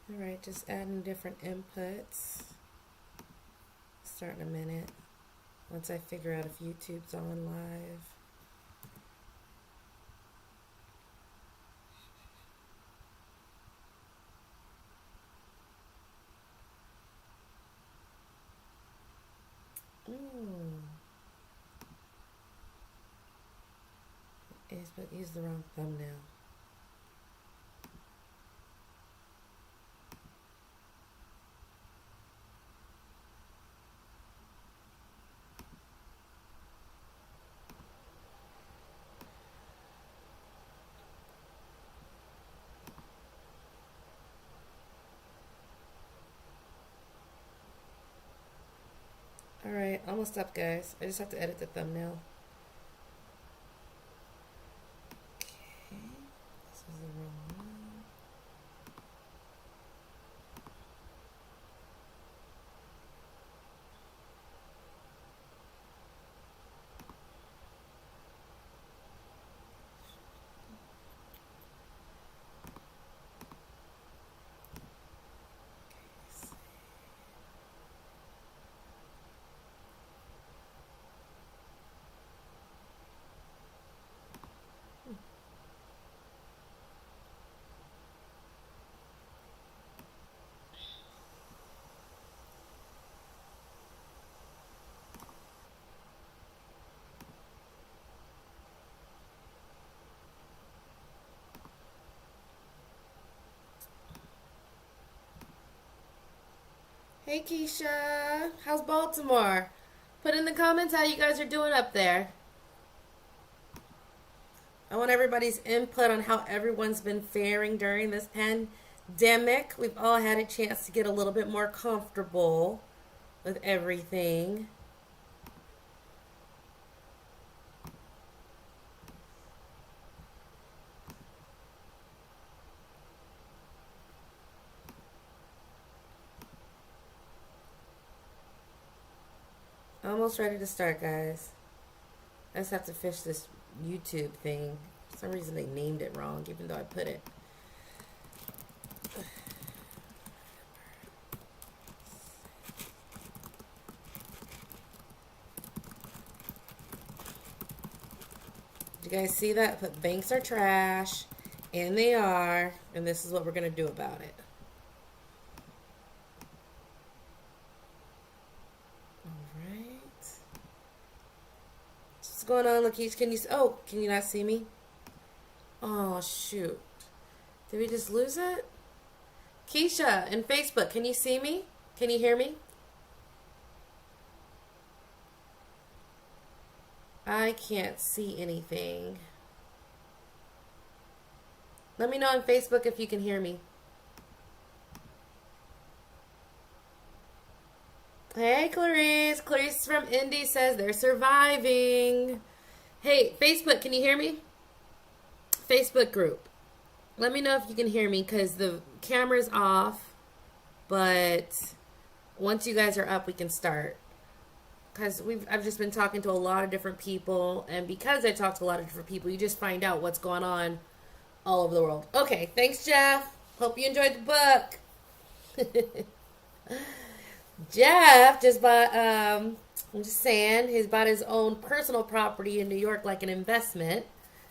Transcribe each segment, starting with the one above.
All right, just adding different inputs. Start in a minute. Once I figure out if YouTube's on live. Ooh. But use the wrong thumbnail. Alright, almost up, guys. I just have to edit the thumbnail. Okay, this is the wrong one. Hey Keisha, how's Baltimore? Put in the comments how you guys are doing up there. I want everybody's input on how everyone's been faring during this pandemic. We've all had a chance to get a little bit more comfortable with everything. Almost ready to start, guys. I just have to fish this YouTube thing. For some reason they named it wrong, even though I put it. Did you guys see that? But banks are trash, and they are, and this is what we're going to do about it. What's going on, Lakeisha? Can you not see me? Oh, shoot. Did we just lose it? Keisha, in Facebook, can you see me? Can you hear me? I can't see anything. Let me know on Facebook if you can hear me. Hey, Clarice. Clarice from Indy says they're surviving. Hey, Facebook, can you hear me? Facebook group. Let me know if you can hear me because the camera's off. But once you guys are up, we can start. Because I've just been talking to a lot of different people. And because I talk to a lot of different people, you just find out what's going on all over the world. Okay, thanks, Jeff. Hope you enjoyed the book. Jeff just bought, I'm just saying, he's bought his own personal property in New York like an investment.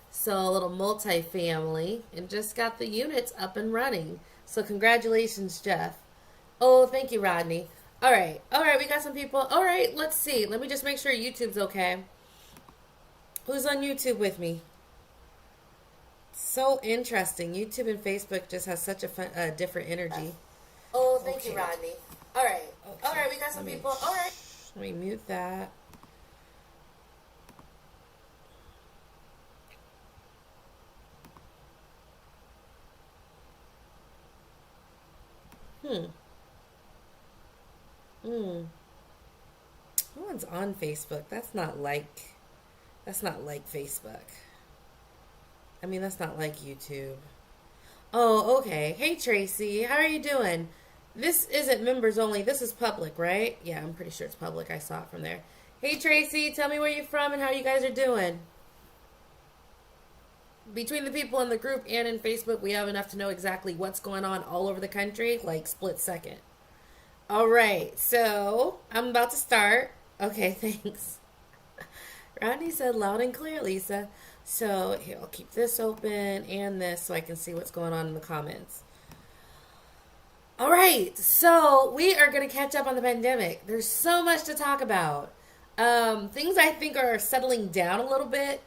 So a little multi-family and just got the units up and running. So congratulations, Jeff. Oh, thank you, Rodney. All right, we got some people. All right, let's see. Let me just make sure YouTube's okay. Who's on YouTube with me? So interesting. YouTube and Facebook just has such a different energy. Oh, thank you, Rodney. All right. Okay. We got some people. All right. Let me mute that. Hmm. No one's on Facebook. That's not like Facebook. I mean, that's not like YouTube. Oh, okay. Hey, Tracy. How are you doing? This isn't members only. This is public, right? Yeah, I'm pretty sure it's public. I saw it from there. Hey, Tracy. Tell me where you're from and how you guys are doing. between the people in the group and in Facebook, we have enough to know exactly what's going on all over the country, like split second. All right, so I'm about to start. Okay, thanks. Rodney said loud and clear, Lisa. So here, I'll keep this open and this so I can see what's going on in the comments. All right, so we are going to catch up on the pandemic. There's so much to talk about. Things I think are settling down a little bit.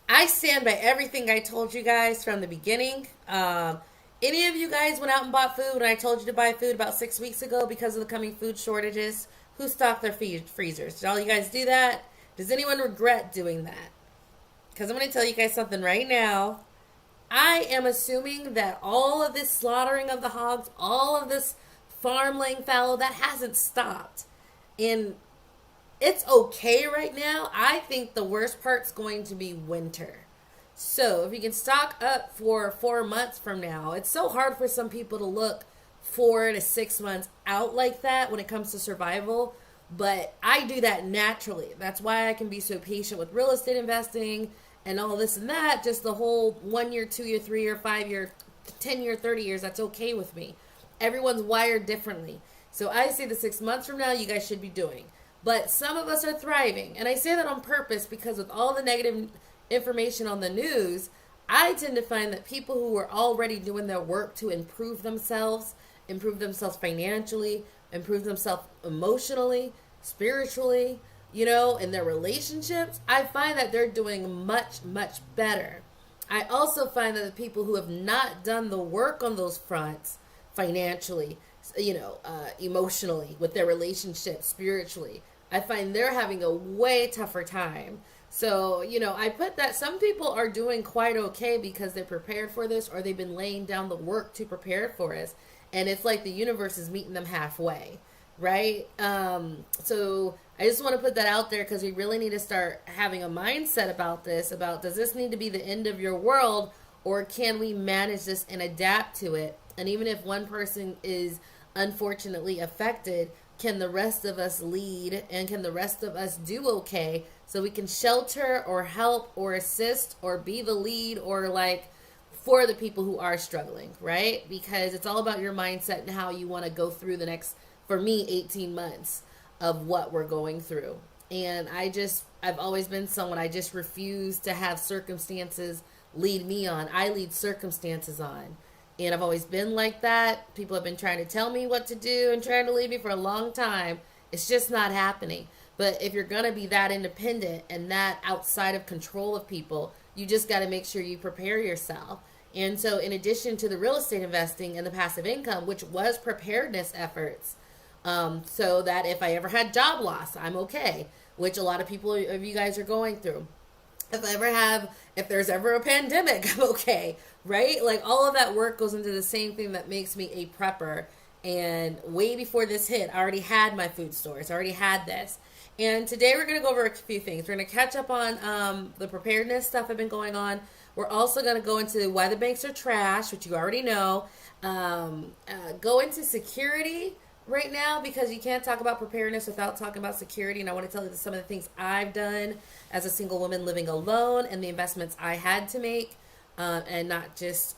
I stand by everything I told you guys from the beginning. Any of you guys went out and bought food when I told you to buy food about 6 weeks ago because of the coming food shortages? Who stocked their freezers? Did all you guys do that? Does anyone regret doing that? Because I'm going to tell you guys something right now. I am assuming that all of this slaughtering of the hogs, all of this farm laying fallow, that hasn't stopped. And it's okay right now. I think the worst part's going to be winter. So if you can stock up for 4 months from now, it's so hard for some people to look 4 to 6 months out like that when it comes to survival. But I do that naturally. That's why I can be so patient with real estate investing and all this and that. Just the whole 1 year, 2 year, 3 year, 5 year, 10 year, 30 years. That's okay with me. Everyone's wired differently. So I say the 6 months from now, you guys should be doing. But some of us are thriving. And I say that on purpose because with all the negative information on the news, I tend to find that people who are already doing their work to improve themselves financially, improve themselves emotionally, spiritually, in their relationships, I find that they're doing much, much better. I also find that the people who have not done the work on those fronts financially, emotionally, with their relationships, spiritually, I find they're having a way tougher time. So, I put that some people are doing quite okay because they're prepared for this or they've been laying down the work to prepare for this. And it's like the universe is meeting them halfway, right? So I just want to put that out there because we really need to start having a mindset about this, about does this need to be the end of your world or can we manage this and adapt to it? And even if one person is unfortunately affected, can the rest of us lead and can the rest of us do okay so we can shelter or help or assist or be the lead or for the people who are struggling, right? Because it's all about your mindset and how you want to go through the next, for me, 18 months of what we're going through. And I've always been someone, I just refuse to have circumstances lead me on. I lead circumstances on. And I've always been like that. People have been trying to tell me what to do and trying to lead me for a long time. It's just not happening. But if you're going to be that independent and that outside of control of people, you just got to make sure you prepare yourself. And so in addition to the real estate investing and the passive income, which was preparedness efforts, so that if I ever had job loss, I'm okay, which a lot of people of you guys are going through. If there's ever a pandemic, I'm okay, right? All of that work goes into the same thing that makes me a prepper. And way before this hit, I already had my food stores. I already had this. And today we're going to go over a few things. We're going to catch up on the preparedness stuff I've been going on. We're also going to go into why the banks are trash, which you already know. Go into security right now because you can't talk about preparedness without talking about security. And I want to tell you some of the things I've done as a single woman living alone and the investments I had to make. And not just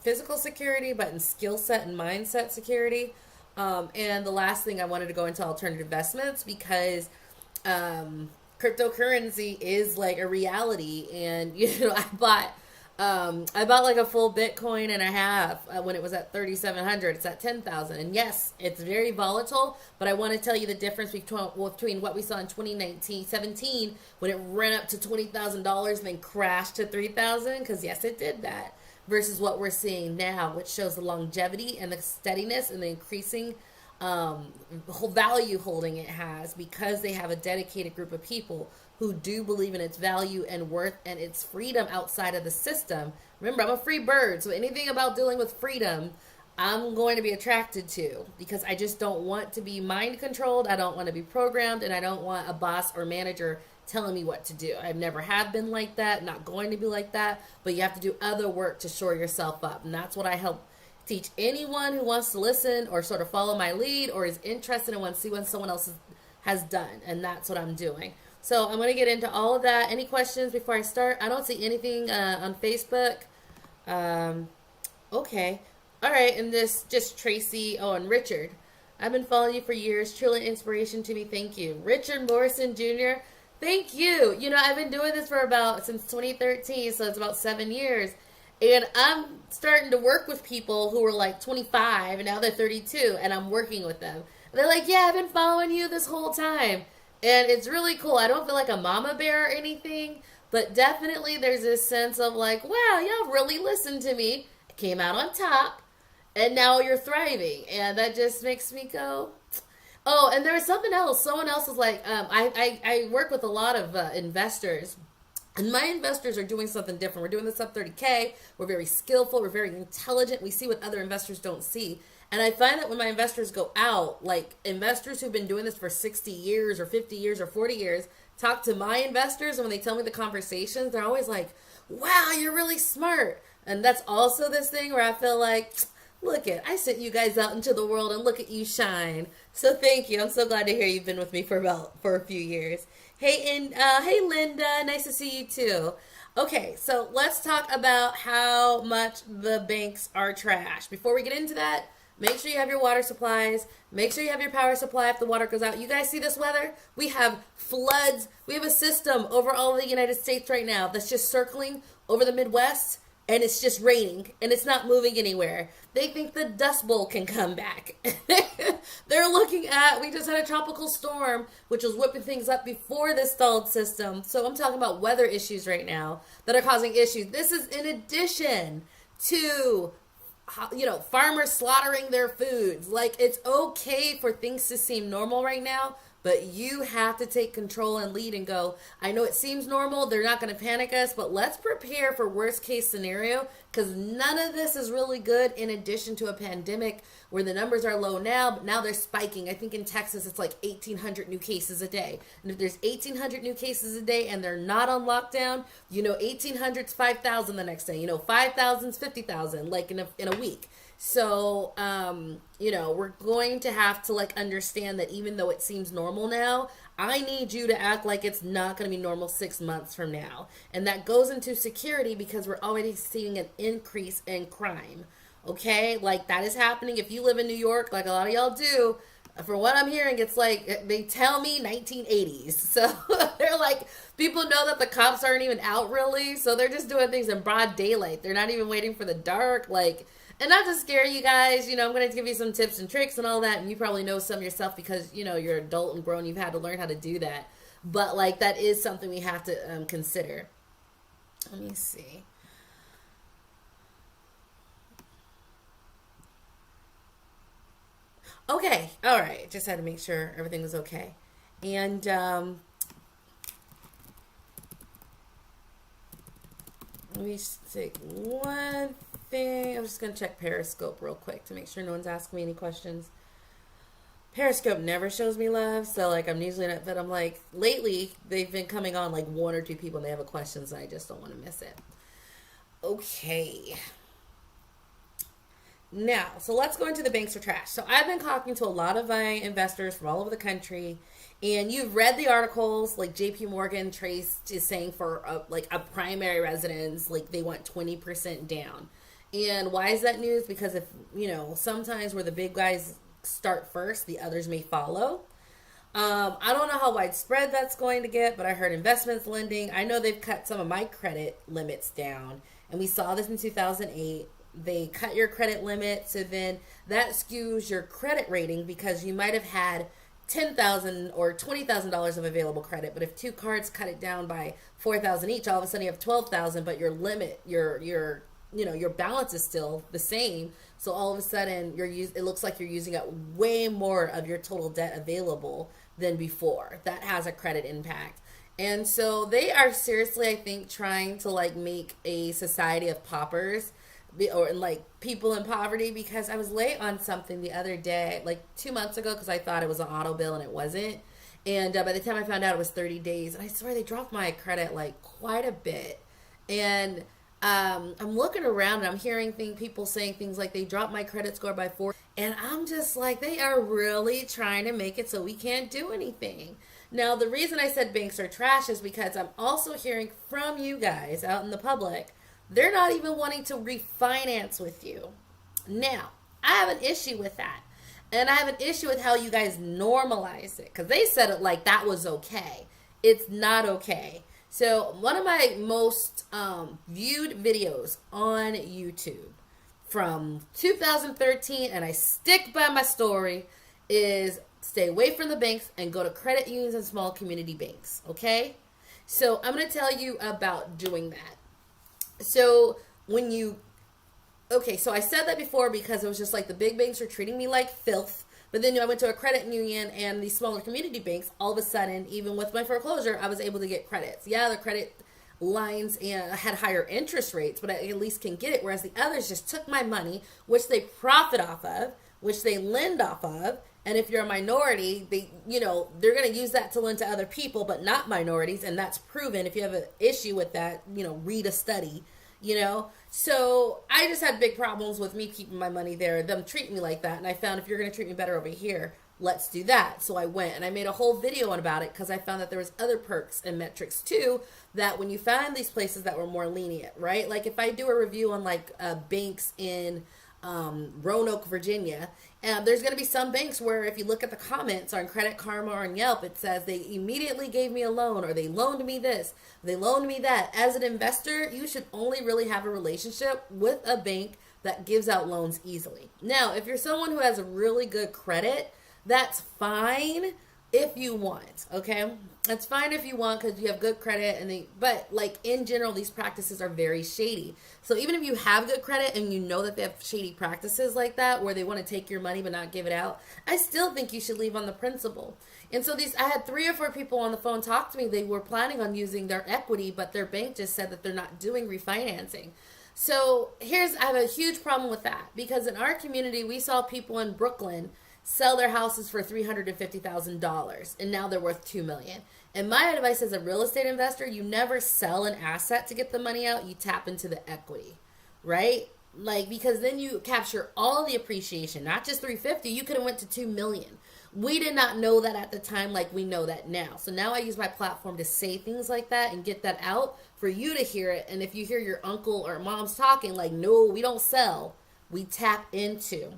physical security, but in skill set and mindset security. And the last thing I wanted to go into alternative investments because cryptocurrency is a reality. And, I bought a full Bitcoin and a half when it was at 3,700. It's at 10,000. And yes, it's very volatile, but I want to tell you the difference between what we saw in 2017 when it ran up to $20,000 and then crashed to 3,000, because yes, it did that, versus what we're seeing now, which shows the longevity and the steadiness and the increasing whole value holding it has because they have a dedicated group of people who do believe in its value and worth and its freedom outside of the system. Remember, I'm a free bird, so anything about dealing with freedom, I'm going to be attracted to because I just don't want to be mind controlled. I don't want to be programmed, and I don't want a boss or manager telling me what to do. I've never have been like that, not going to be like that, but you have to do other work to shore yourself up, and that's what I help teach anyone who wants to listen or sort of follow my lead or is interested and wants to see what someone else has done, and that's what I'm doing. So I'm going to get into all of that. Any questions before I start? I don't see anything on Facebook. Um, okay. All right. And this just Tracy. Oh, and Richard. I've been following you for years. Truly inspiration to me. Thank you. Richard Morrison Jr. Thank you. You know, I've been doing this for about since 2013, so it's about 7 years. And I'm starting to work with people who were like 25 and now they're 32, and I'm working with them. And they're like, yeah, I've been following you this whole time. And it's really cool. I don't feel like a mama bear or anything, but definitely there's this sense of like, wow, y'all really listened to me. I came out on top, and now you're thriving. And that just makes me go, oh, and there was something else. Someone else was like, I work with a lot of investors. And my investors are doing something different. We're doing the sub 30K. We're very skillful. We're very intelligent. We see what other investors don't see. And I find that when my investors go out, like investors who've been doing this for 60 years or 50 years or 40 years, talk to my investors, and when they tell me the conversations, they're always like, wow, you're really smart. And that's also this thing where I feel like, look it, I sent you guys out into the world and look at you shine. So thank you. I'm so glad to hear you've been with me for a few years. Hey, and hey, Linda, nice to see you too. Okay, so let's talk about how much the banks are trash. Before we get into that, make sure you have your water supplies. Make sure you have your power supply if the water goes out. You guys see this weather? We have floods. We have a system over all of the United States right now that's just circling over the Midwest, and it's just raining, and it's not moving anywhere. They think the Dust Bowl can come back. They're looking at, we just had a tropical storm, which was whipping things up before this stalled system. So I'm talking about weather issues right now that are causing issues. This is in addition to, you know, farmers slaughtering their foods. Like, it's okay for things to seem normal right now, but you have to take control and lead and go, I know it seems normal, they're not going to panic us, but let's prepare for worst case scenario, because none of this is really good in addition to a pandemic where the numbers are low now, but now they're spiking. I think in Texas it's like 1,800 new cases a day. And if there's 1,800 new cases a day and they're not on lockdown, you know, 1,800's 5,000 the next day. You know, 5,000's 50,000, like in a week. So, you know, we're going to have to like understand that even though it seems normal now, I need you to act like it's not going to be normal 6 months from now. And that goes into security because we're already seeing an increase in crime. Okay? Like that is happening. If you live in New York, like a lot of y'all do, for what I'm hearing, it's like, they tell me 1980s. So they're like, people know that the cops aren't even out really. So they're just doing things in broad daylight. They're not even waiting for the dark. Like, and not to scare you guys, you know, I'm going to give you some tips and tricks and all that. And you probably know some yourself because, you know, you're adult and grown. You've had to learn how to do that. But, like, that is something we have to consider. Let me see. Okay. All right. Just had to make sure everything was okay. And let me just take one thing. I'm just going to check Periscope real quick to make sure no one's asking me any questions. Periscope never shows me love, so like I'm usually not, but I'm like, lately they've been coming on like one or two people and they have a questions and I just don't want to miss it. Okay. Now, so let's go into the banks are trash. So I've been talking to a lot of my investors from all over the country, and you've read the articles. Like JP Morgan Trace is saying for like a primary residence, like they want 20% down. And why is that news? Because if, you know, sometimes where the big guys start first, the others may follow. I don't know how widespread that's going to get, but I heard investments lending. I know they've cut some of my credit limits down, and we saw this in 2008. They cut your credit limit, so then that skews your credit rating because you might have had $10,000 or $20,000 of available credit, but if two cards cut it down by $4,000 each, all of a sudden you have $12,000, but your limit, your you know, your balance is still the same. So all of a sudden it looks like you're using up way more of your total debt available than before. That has a credit impact. And so they are seriously, I think, trying to like make a society of paupers or like people in poverty, because I was late on something the other day, like 2 months ago, because I thought it was an auto bill and it wasn't. And by the time I found out, it was 30 days. And I swear they dropped my credit like quite a bit. And I'm looking around and I'm hearing people saying things like they dropped my credit score by 4. And I'm just like, they are really trying to make it so we can't do anything. Now, the reason I said banks are trash is because I'm also hearing from you guys out in the public, they're not even wanting to refinance with you. Now, I have an issue with that. And I have an issue with how you guys normalize it. Because they said it like that was okay. It's not okay. So, one of my most viewed videos on YouTube from 2013, and I stick by my story, is stay away from the banks and go to credit unions and small community banks. Okay? So, I'm going to tell you about doing that. So, so I said that before because it was just like the big banks were treating me like filth. But then I went to a credit union and these smaller community banks, all of a sudden, even with my foreclosure, I was able to get credits. Yeah, the credit lines had higher interest rates, but I at least can get it. Whereas the others just took my money, which they profit off of, which they lend off of. And if you're a minority, they're going to use that to lend to other people, but not minorities. And that's proven. If you have an issue with that, read a study. So I just had big problems with me keeping my money there, them treating me like that. And I found if you're going to treat me better over here, let's do that. So I went and I made a whole video about it because I found that there was other perks and metrics too, that when you find these places that were more lenient, right? Like if I do a review on banks in Roanoke, Virginia, and there's going to be some banks where if you look at the comments on Credit Karma or on Yelp, it says they immediately gave me a loan, or they loaned me this, they loaned me that. As an investor, you should only really have a relationship with a bank that gives out loans easily. Now, if you're someone who has a really good credit, that's fine if you want, okay? That's fine if you want because you have good credit, but like in general, these practices are very shady. So even if you have good credit and you know that they have shady practices like that where they want to take your money but not give it out, I still think you should leave on the principle. And so I had 3 or 4 people on the phone talk to me. They were planning on using their equity, but their bank just said that they're not doing refinancing. So I have a huge problem with that because in our community, we saw people in Brooklyn sell their houses for $350,000 and now they're worth $2 million. And my advice as a real estate investor, you never sell an asset to get the money out, you tap into the equity, right? Because then you capture all the appreciation, not just 350, you could have went to 2 million. We did not know that at the time like we know that now. So now I use my platform to say things like that and get that out for you to hear it. And if you hear your uncle or mom's talking no, we don't sell, we tap into.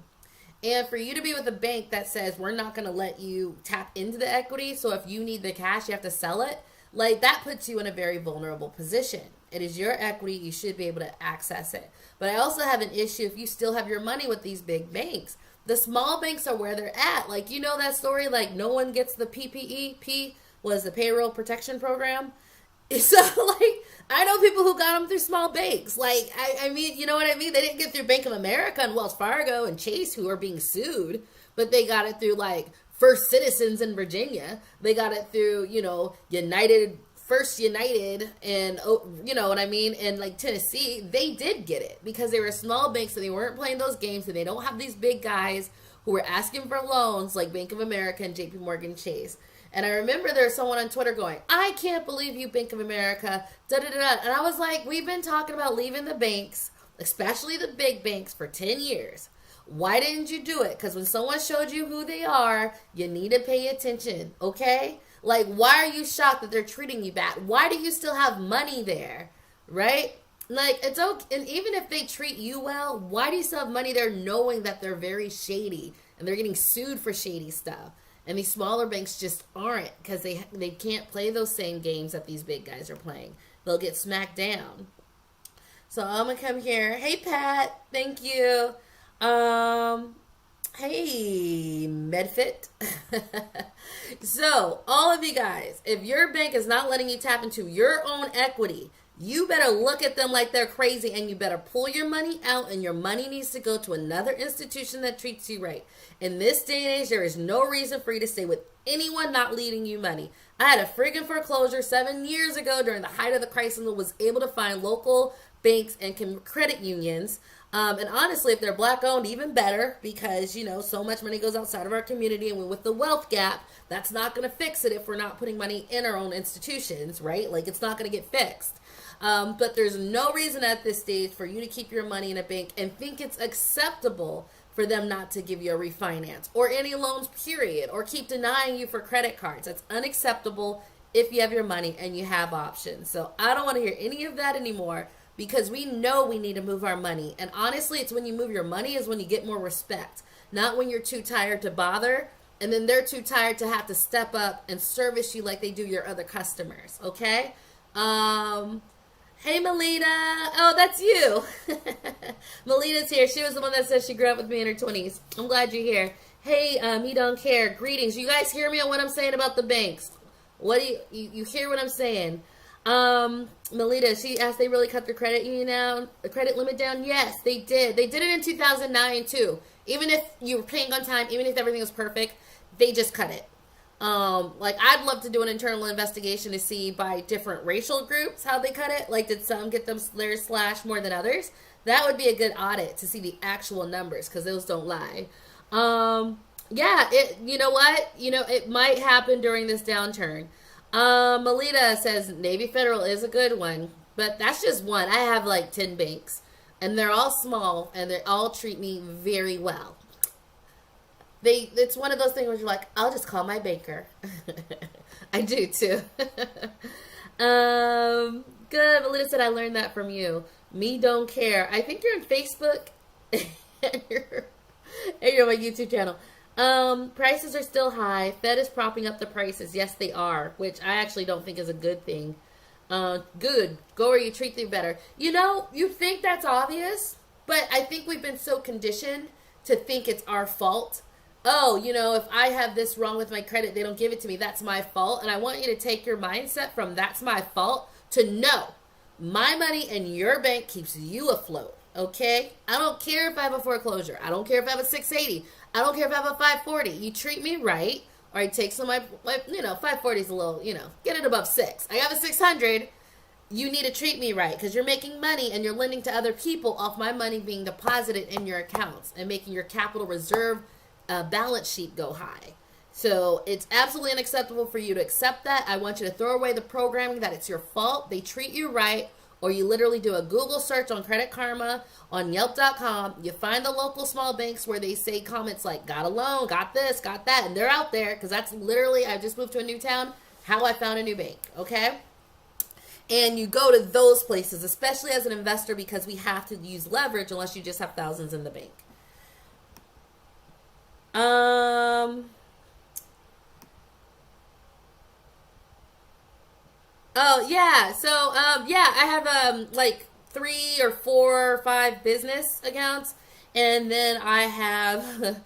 And for you to be with a bank that says we're not going to let you tap into the equity, so if you need the cash, you have to sell it, that puts you in a very vulnerable position. It is your equity. You should be able to access it. But I also have an issue if you still have your money with these big banks. The small banks are where they're at. That story, no one gets the PPE. P was the Payroll Protection Program. So, I know people who got them through small banks. I mean, you know what I mean? They didn't get through Bank of America and Wells Fargo and Chase, who are being sued, but they got it through, First Citizens in Virginia. They got it through, First United, and, you know what I mean? And, Tennessee, they did get it because they were small banks and they weren't playing those games, and they don't have these big guys who were asking for loans like Bank of America and JP Morgan Chase. And I remember there was someone on Twitter going, I can't believe you, Bank of America, da-da-da-da. And I was like, we've been talking about leaving the banks, especially the big banks, for 10 years. Why didn't you do it? Because when someone showed you who they are, you need to pay attention, okay? Why are you shocked that they're treating you bad? Why do you still have money there, right? It's okay. And even if they treat you well, why do you still have money there knowing that they're very shady and they're getting sued for shady stuff? And these smaller banks just aren't because they can't play those same games that these big guys are playing. They'll get smacked down. So I'm going to come here. Hey, Pat. Thank you. Hey, MedFit. So, all of you guys, if your bank is not letting you tap into your own equity, you better look at them like they're crazy and you better pull your money out, and your money needs to go to another institution that treats you right. In this day and age, there is no reason for you to stay with anyone not leading you money. I had a friggin' foreclosure 7 years ago during the height of the crisis and was able to find local banks and credit unions. And honestly, if they're black owned, even better, because, so much money goes outside of our community, and with the wealth gap, that's not going to fix it if we're not putting money in our own institutions, right? It's not going to get fixed. But there's no reason at this stage for you to keep your money in a bank and think it's acceptable for them not to give you a refinance or any loans, period, or keep denying you for credit cards. That's unacceptable if you have your money and you have options. So I don't want to hear any of that anymore, because we know we need to move our money. And honestly, it's when you move your money is when you get more respect, not when you're too tired to bother, and then they're too tired to have to step up and service you like they do your other customers, okay? Hey, Melita. Oh, that's you. Melita's here. She was the one that said she grew up with me in her 20s. I'm glad you're here. Hey, me don't care. Greetings. You guys hear me on what I'm saying about the banks? What do you hear what I'm saying? Melita, she asked, they really cut their credit union down, the credit limit down? Yes, they did. They did it in 2009 too. Even if you were paying on time, even if everything was perfect, they just cut it. Like, I'd love to do an internal investigation to see by different racial groups how they cut it. Like, did some get them theirs slashed more than others? That would be a good audit to see the actual numbers, because those don't lie. Yeah, you know what? It might happen during this downturn. Melita says Navy Federal is a good one, but that's just one. I have like 10 banks, and they're all small, and they all treat me very well. It's one of those things where you're like, I'll just call my banker. I do too. Good. Melita said, I learned that from you. Me don't care. I think you're on Facebook and you're on my YouTube channel. Prices are still high. Fed is propping up the prices. Yes, they are, which I actually don't think is a good thing. Good. Go where you treat them better. You think that's obvious, but I think we've been so conditioned to think it's our fault. Oh, if I have this wrong with my credit, they don't give it to me, that's my fault. And I want you to take your mindset from that's my fault to no, my money in your bank keeps you afloat. Okay? I don't care if I have a foreclosure. I don't care if I have a 680. I don't care if I have a 540. You treat me right, or I take some of my 540 is a little, get it above 6. I have a 600. You need to treat me right, because you're making money and you're lending to other people off my money being deposited in your accounts and making your capital reserve balance sheet go high. So it's absolutely unacceptable for you to accept that. I want you to throw away the programming that it's your fault. They treat you right. Or you literally do a Google search on Credit Karma, on Yelp.com. You find the local small banks where they say comments like, got a loan, got this, got that. And they're out there, because that's literally, I just moved to a new town, how I found a new bank, okay? And you go to those places, especially as an investor, because we have to use leverage unless you just have thousands in the bank. Oh, yeah. So, I have, like 3 or 4 or 5 business accounts. And then I have,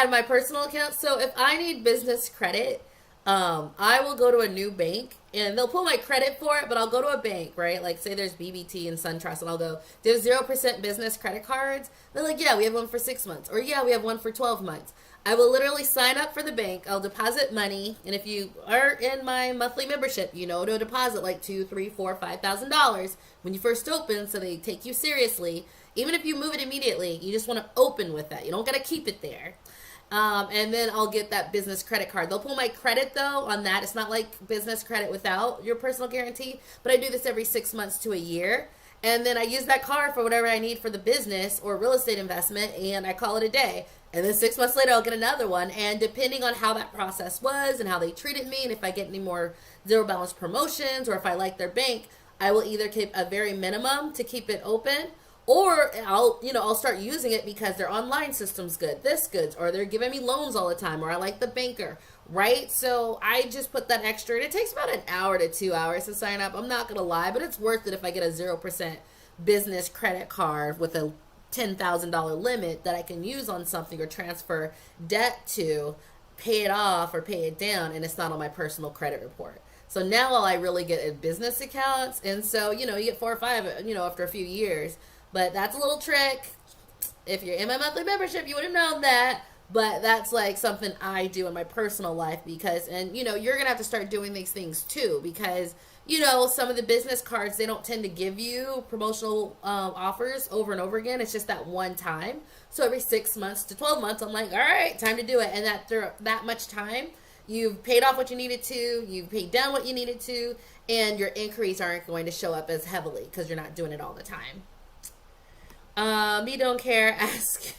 my personal account. So if I need business credit, I will go to a new bank and they'll pull my credit for it, but I'll go to a bank, right? Like, say there's BBT and SunTrust, and I'll go, there's 0% business credit cards. They're like, yeah, we have one for 6 months. Or yeah, we have one for 12 months. I will literally sign up for the bank. I'll deposit money. And if you are in my monthly membership, to deposit like $2,000, $3,000, $4,000, $5,000 when you first open, so they take you seriously. Even if you move it immediately, you just want to open with that. You don't got to keep it there. And then I'll get that business credit card. They'll pull my credit, though, on that. It's not like business credit without your personal guarantee. But I do this every 6 months to a year. And then I use that card for whatever I need for the business or real estate investment, and I call it a day. And then 6 months later, I'll get another one. And depending on how that process was and how they treated me, and if I get any more zero balance promotions or if I like their bank, I will either keep a very minimum to keep it open, or I'll start using it because their online system's good, this good, or they're giving me loans all the time, or I like the banker, right? So I just put that extra, and it takes about an hour to 2 hours to sign up. I'm not going to lie, but it's worth it if I get a 0% business credit card with a $10,000 limit that I can use on something or transfer debt to, pay it off or pay it down, and it's not on my personal credit report. So now all I really get is business accounts, and so, you get 4 or 5, after a few years. But that's a little trick. If you're in my monthly membership, you would have known that. But that's like something I do in my personal life because, and you're going to have to start doing these things too because, some of the business cards, they don't tend to give you promotional offers over and over again. It's just that one time. So every 6 months to 12 months, I'm like, all right, time to do it. And after that much time, you've paid off what you needed to, you've paid down what you needed to, and your increase aren't going to show up as heavily because you're not doing it all the time. Me don't care. Ask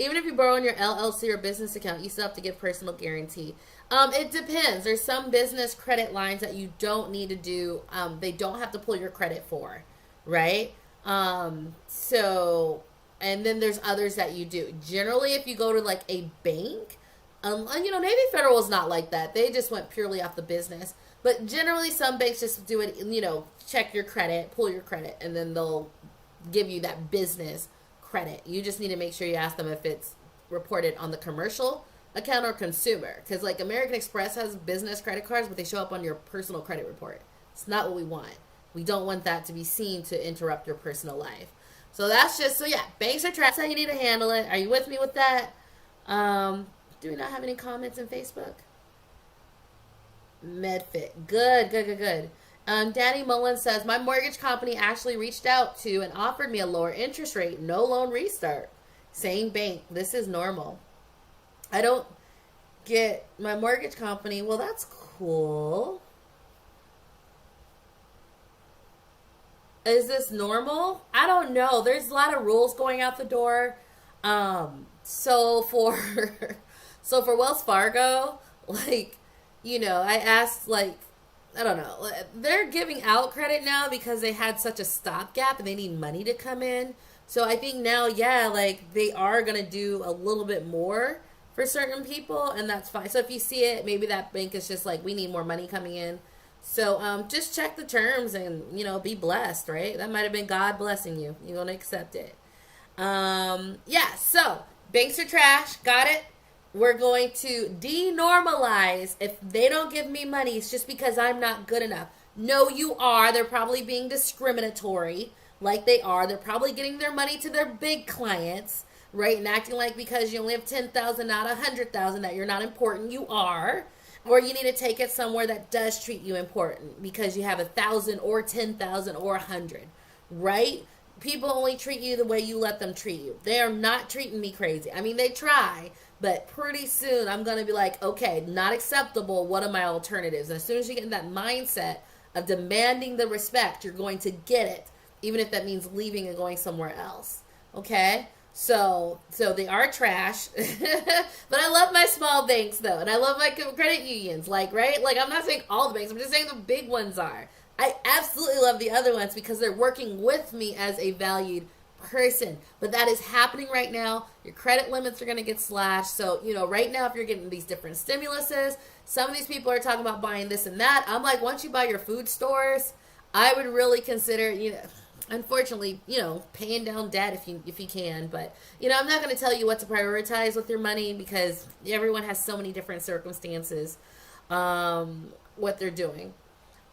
Even if you borrow on your LLC or business account, you still have to give personal guarantee. It depends. There's some business credit lines that you don't need to do. They don't have to pull your credit for, right? So, and then there's others that you do. Generally, if you go to like a bank, and, Navy Federal is not like that. They just went purely off the business. But generally, some banks just do it, check your credit, pull your credit, and then they'll give you that business credit. You just need to make sure you ask them if it's reported on the commercial account or consumer. Because like American Express has business credit cards, but they show up on your personal credit report. It's not what we want. We don't want that to be seen to interrupt your personal life. So that's just, banks are trash. That's how you need to handle it. Are you with me with that? Do we not have any comments on Facebook? MedFit. Good. Danny Mullen says, my mortgage company actually reached out to and offered me a lower interest rate, no loan restart. Same bank. This is normal. I don't get my mortgage company. Well, that's cool. Is this normal? I don't know. There's a lot of rules going out the door. So for Wells Fargo, I asked, I don't know. They're giving out credit now because they had such a stopgap and they need money to come in. So I think now, they are going to do a little bit more for certain people, and that's fine. So if you see it, maybe that bank is just like, we need more money coming in. So just check the terms and, be blessed, right? That might have been God blessing you. You're going to accept it. So banks are trash. Got it? We're going to denormalize. If they don't give me money, it's just because I'm not good enough. No, you are. They're probably being discriminatory like they are. They're probably getting their money to their big clients, right? And acting like because you only have 10,000, not 100,000, that you're not important. You are. Or you need to take it somewhere that does treat you important because you have 1,000 or 10,000 or 100, right? People only treat you the way you let them treat you. They are not treating me crazy. I mean, they try, but pretty soon I'm going to be like, okay, not acceptable. What are my alternatives? And as soon as you get in that mindset of demanding the respect, you're going to get it, even if that means leaving and going somewhere else. Okay? So they are trash, but I love my small banks though, and I love my credit unions, right? I'm not saying all the banks, I'm just saying the big ones are. I absolutely love the other ones because they're working with me as a valued person, but that is happening right now. Your credit limits are going to get slashed. So, right now, if you're getting these different stimuluses, some of these people are talking about buying this and that. I'm like, once you buy your food stores, I would really consider, unfortunately, paying down debt if you can. But, I'm not going to tell you what to prioritize with your money because everyone has so many different circumstances, what they're doing.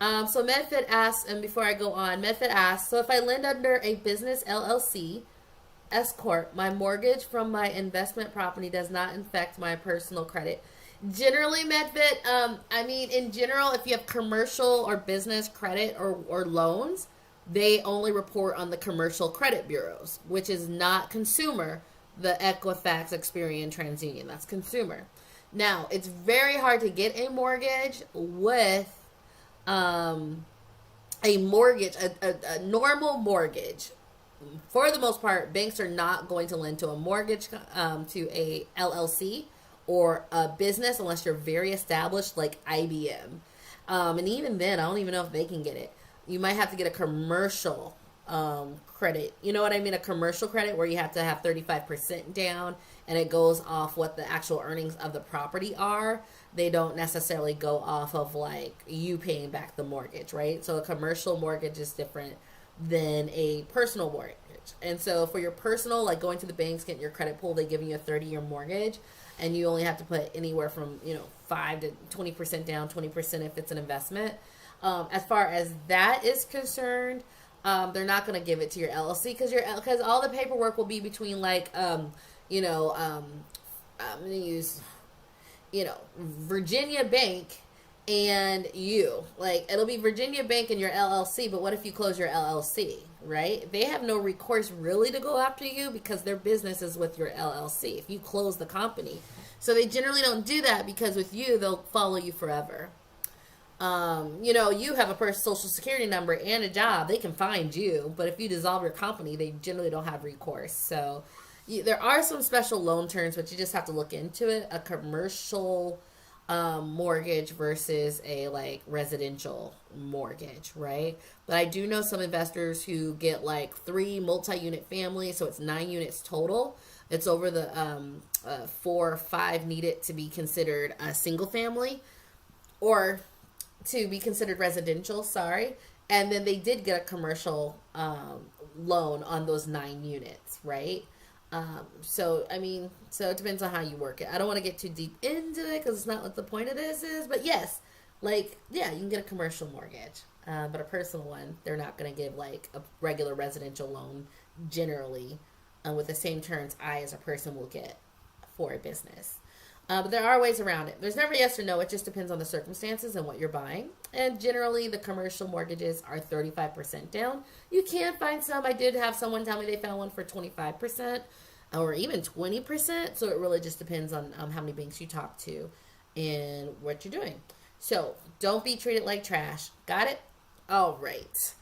So MedFit asks, and before I go on, MedFit asks, so if I lend under a business LLC, S Corp, my mortgage from my investment property does not affect my personal credit. Generally, MedFit, in general, if you have commercial or business credit or loans, they only report on the commercial credit bureaus, which is not consumer, the Equifax, Experian, TransUnion. That's consumer. Now, it's very hard to get a mortgage with a mortgage, a normal mortgage. For the most part, banks are not going to lend to a mortgage, to a LLC or a business unless you're very established like IBM. And even then, I don't even know if they can get it. You might have to get a commercial credit. You know what I mean? A commercial credit where you have to have 35% down and it goes off what the actual earnings of the property are. They don't necessarily go off of you paying back the mortgage, right? So a commercial mortgage is different than a personal mortgage. And so for your personal, going to the banks, getting your credit pulled, they give you a 30-year mortgage and you only have to put anywhere from, 5 to 20% down, 20% if it's an investment. As far as that is concerned, they're not going to give it to your LLC because all the paperwork will be between I'm going to use, Virginia Bank and you. It'll be Virginia Bank and your LLC, but what if you close your LLC, right? They have no recourse really to go after you because their business is with your LLC if you close the company. So they generally don't do that because with you, they'll follow you forever. You have a social security number and a job, they can find you. But if you dissolve your company, they generally don't have recourse. So, there are some special loan terms, but you just have to look into it. A commercial mortgage versus a like residential mortgage, right? But I do know some investors who get like 3 multi-unit families, so it's 9 units total. It's over the 4 or 5 needed to be considered a single family or to be considered residential, sorry. And then they did get a commercial loan on those 9 units, right? So it depends on how you work it. I don't want to get too deep into it because it's not what the point of this is. But yes, like, yeah, you can get a commercial mortgage. But a personal one, they're not going to give like a regular residential loan generally with the same terms I as a person will get for a business. But there are ways around it. There's never yes or no. It just depends on the circumstances and what you're buying. And generally, the commercial mortgages are 35% down. You can find some. I did have someone tell me they found one for 25% or even 20%. So it really just depends on how many banks you talk to and what you're doing. So don't be treated like trash. Got it? All right.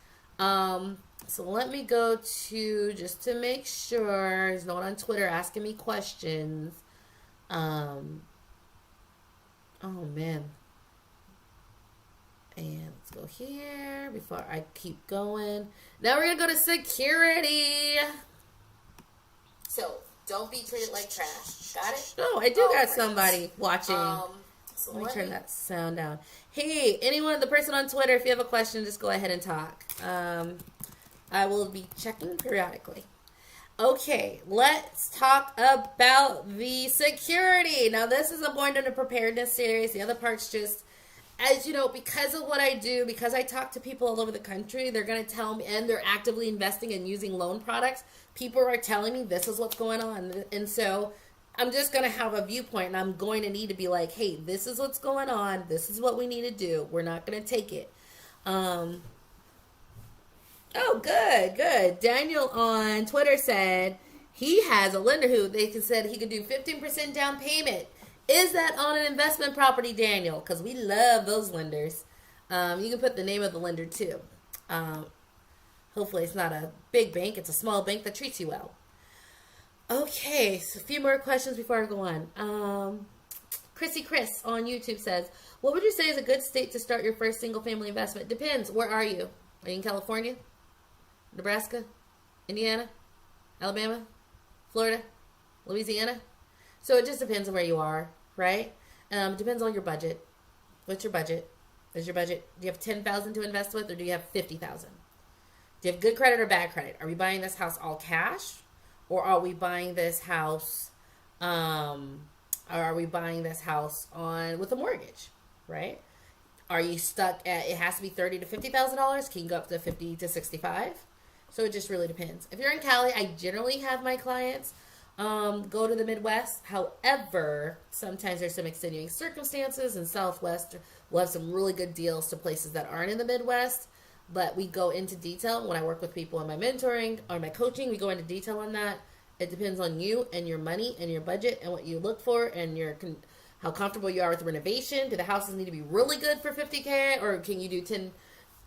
So let me go to, just to make sure there's no one on Twitter asking me questions. Oh man. And let's go here before I keep going. Now we're gonna go to security. So don't be treated like trash. Got it? Oh, I do got somebody watching. So let me turn that sound down. Hey, anyone, the person on Twitter, if you have a question, just go ahead and talk. I will be checking periodically. Okay, let's talk about the security. Now, this is going into preparedness series. The other part's just, as you know, because of what I do, because I talk to people all over the country, they're going to tell me, and they're actively investing and using loan products. People are telling me this is what's going on. And so I'm just going to have a viewpoint, and I'm going to need to be like, hey, this is what's going on. This is what we need to do. We're not going to take it. Oh, good. Daniel on Twitter said he has a lender who they said he could do 15% down payment. Is that on an investment property, Daniel? Because we love those lenders. You can put the name of the lender too. Hopefully it's not a big bank. It's a small bank that treats you well. Okay, so a few more questions before I go on. Chrissy Chris on YouTube says, what would you say is a good state to start your first single family investment? Depends. Where are you? Are you in California? Nebraska, Indiana, Alabama, Florida, Louisiana. So it just depends on where you are, right? It depends on your budget. What's your budget? Is your budget, do you have $10,000 to invest with, or do you have $50,000? Do you have good credit or bad credit? Are we buying this house all cash, or are we buying this house, on with a mortgage, right? Are you stuck at, it has to be $30,000 to $50,000? Can you go up to $50,000 to $65,000? So it just really depends. If you're in Cali, I generally have my clients go to the Midwest. However, sometimes there's some extenuating circumstances, and Southwest will have some really good deals to places that aren't in the Midwest. But we go into detail when I work with people in my mentoring or my coaching. We go into detail on that. It depends on you and your money and your budget and what you look for and how comfortable you are with renovation. Do the houses need to be really good for $50K, or can you do 10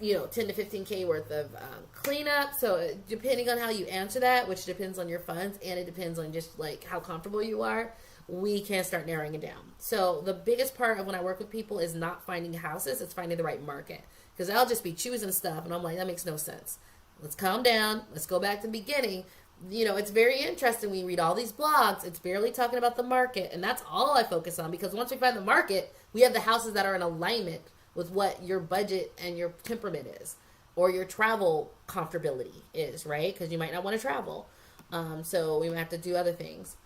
to $15K worth of cleanup? So depending on how you answer that, which depends on your funds, and it depends on just like how comfortable you are, we can start narrowing it down. So the biggest part of when I work with people is not finding houses, it's finding the right market. Because I'll just be choosing stuff, and I'm like, that makes no sense. Let's calm down. Let's go back to the beginning. It's very interesting when you read all these blogs. It's barely talking about the market, and that's all I focus on, because once we find the market, we have the houses that are in alignment with what your budget and your temperament is, or your travel comfortability is, right? Because you might not want to travel. So we might have to do other things.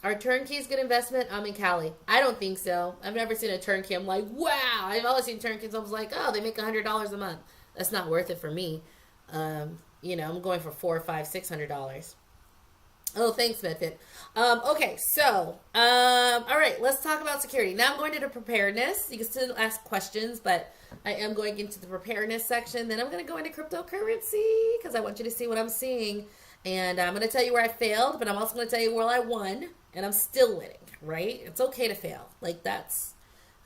Are turnkeys good investment? I'm in Cali. I don't think so. I've never seen a turnkey. I'm like, wow. I've always seen turnkeys. I was like, oh, they make $100 a month. That's not worth it for me. I'm going for $400, $500, $600. Oh, thanks, MedFit. Okay, so, all right, let's talk about security. Now I'm going into preparedness. You can still ask questions, but I am going into the preparedness section. Then I'm going to go into cryptocurrency because I want you to see what I'm seeing. And I'm going to tell you where I failed, but I'm also going to tell you where I won, and I'm still winning, right? It's okay to fail. Like, that's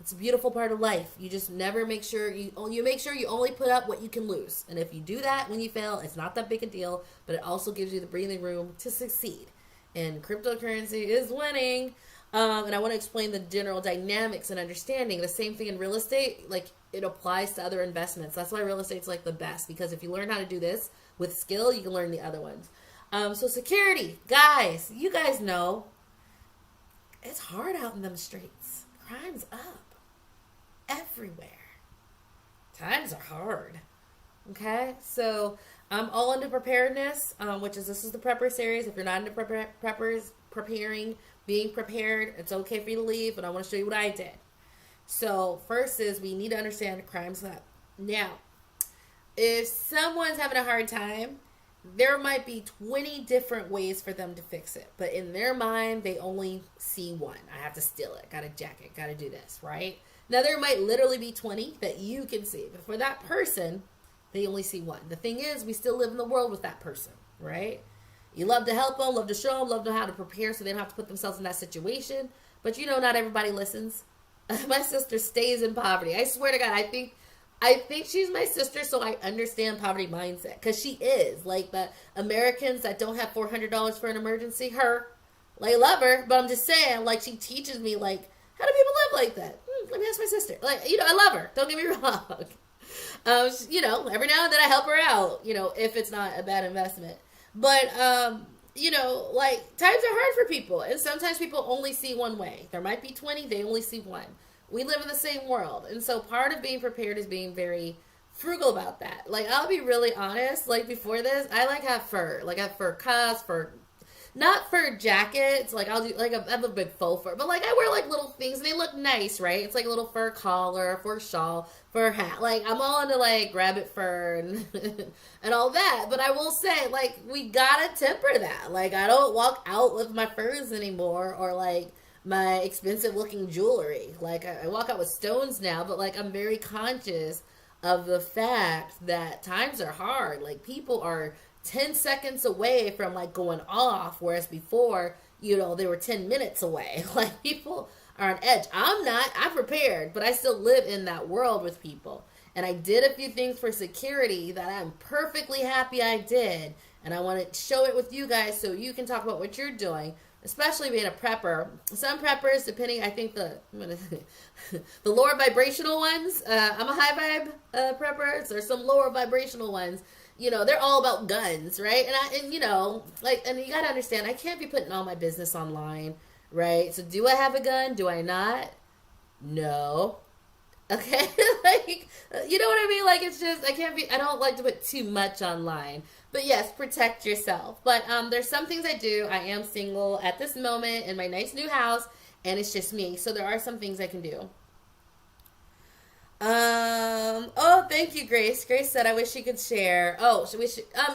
It's a beautiful part of life. You just never make sure you make sure you only put up what you can lose. And if you do that when you fail, it's not that big a deal, but it also gives you the breathing room to succeed. And cryptocurrency is winning. And I want to explain the general dynamics and understanding. The same thing in real estate, like it applies to other investments. That's why real estate's like the best, because if you learn how to do this with skill, you can learn the other ones. So security, guys, you guys know it's hard out in them streets. Crime's up everywhere. Times are hard. Okay, so I'm all into preparedness, which is this is the prepper series. If you're not into preparing, being prepared, it's okay for you to leave, but I want to show you what I did. So first is we need to understand the crime's up. Now, if someone's having a hard time, there might be 20 different ways for them to fix it. But in their mind, they only see one. I have to steal it. Got to jack it. Got to do this, right? Now, there might literally be 20 that you can see. But for that person, they only see one. The thing is, we still live in the world with that person, right? You love to help them, love to show them, love to know how to prepare so they don't have to put themselves in that situation. But you know, not everybody listens. My sister stays in poverty. I swear to God, I think she's my sister, so I understand poverty mindset. Because she is. Like, the Americans that don't have $400 for an emergency, her. Like, love her, but I'm just saying, like, she teaches me, like, how do people live like that? Let me ask my sister. Like, you know, I love her. Don't get me wrong. You know, every now and then I help her out, you know, if it's not a bad investment. But, you know, like, times are hard for people. And sometimes people only see one way. There might be 20, they only see one. We live in the same world. And so part of being prepared is being very frugal about that. Like, I'll be really honest. Like, before this, I, like, have fur. Like, I have fur cuffs, not fur jackets. Like, I'll do, like, I have a big faux fur. But, like, I wear, like, little things, and they look nice, right? It's like a little fur collar, fur shawl, fur hat. Like, I'm all into, like, rabbit fur and, and all that. But I will say, like, we gotta temper that. Like, I don't walk out with my furs anymore, or, like, my expensive looking jewelry. Like, I walk out with stones now, but, like, I'm very conscious of the fact that times are hard. Like, people are 10 seconds away from, like, going off, whereas before, you know, they were 10 minutes away. Like, people are on edge. I'm not. I'm prepared, but I still live in that world with people. And I did a few things for security that I'm perfectly happy I did, and I want to show it with you guys so you can talk about what you're doing, especially being a prepper. Some preppers, depending, I think the lower vibrational ones, I'm a high vibe prepper, so there's some lower vibrational ones. You know, they're all about guns, right? And you know, like, and you gotta understand, I can't be putting all my business online, right? So do I have a gun? Do I not? No. Okay? Like, you know what I mean? Like, it's just, I don't like to put too much online. But yes, protect yourself. But there's some things I do. I am single at this moment in my nice new house, and it's just me. So there are some things I can do. Oh, thank you, Grace. Grace said, I wish she could share. Oh,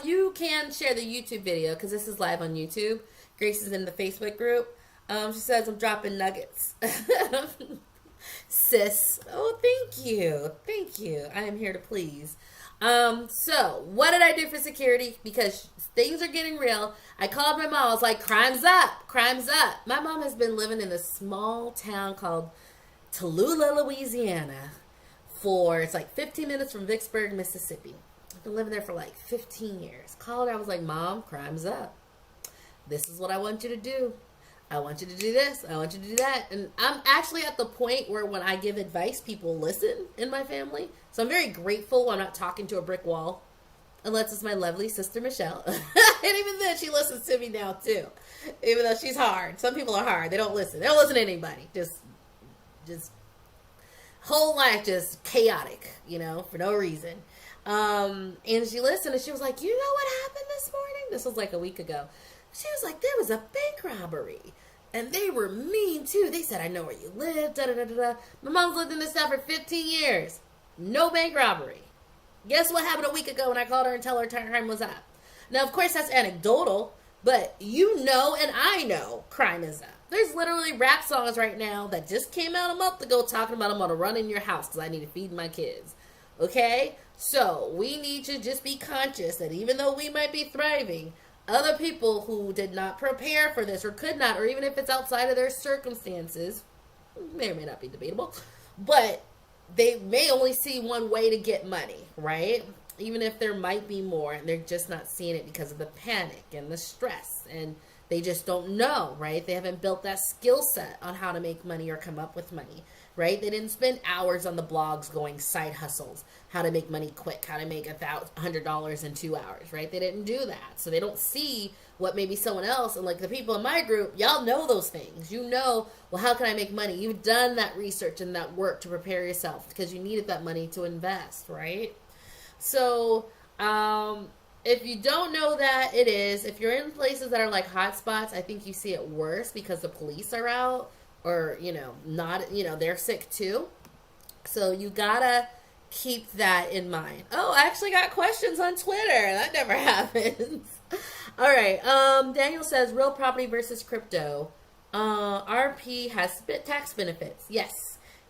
you can share the YouTube video because this is live on YouTube. Grace is in the Facebook group. She says, I'm dropping nuggets. Sis. Oh, thank you. Thank you. I am here to please. So what did I do for security? Because things are getting real. I called my mom. I was like, crime's up. Crime's up. My mom has been living in a small town called Tallulah, Louisiana. It's like 15 minutes from Vicksburg, Mississippi. I've been living there for like 15 years. Called her. I was like, Mom, crime's up. This is what I want you to do. I want you to do this. I want you to do that. And I'm actually at the point where when I give advice, people listen in my family. So I'm very grateful I'm not talking to a brick wall. Unless it's my lovely sister, Michelle. And even then, she listens to me now, too. Even though she's hard. Some people are hard. They don't listen. They don't listen to anybody. Just whole life just chaotic, you know, for no reason. And she listened and she was like, you know what happened this morning? This was like a week ago. She was like, there was a bank robbery. And they were mean, too. They said, I know where you live, da-da-da-da-da. My mom's lived in this town for 15 years. No bank robbery. Guess what happened a week ago when I called her and told her time was up? Now, of course, that's anecdotal, but you know and I know crime is up. There's literally rap songs right now that just came out a month ago talking about I'm going to run in your house because I need to feed my kids. Okay? So we need to just be conscious that even though we might be thriving, other people who did not prepare for this or could not, or even if it's outside of their circumstances, may or may not be debatable, but they may only see one way to get money, right? Even if there might be more, and they're just not seeing it because of the panic and the stress, and they just don't know, right? They haven't built that skill set on how to make money or come up with money, right? They didn't spend hours on the blogs going side hustles, how to make money quick, how to make $100 in 2 hours, right? They didn't do that. So they don't see what maybe someone else, and like the people in my group, y'all know those things. You know, well, how can I make money? You've done that research and that work to prepare yourself because you needed that money to invest, right? So, if you don't know that, it is. If you're in places that are like hotspots, I think you see it worse because the police are out or, not, they're sick too. So you gotta keep that in mind. Oh, I actually got questions on Twitter. That never happens. All right. Daniel says real property versus crypto. RP has tax benefits. Yes.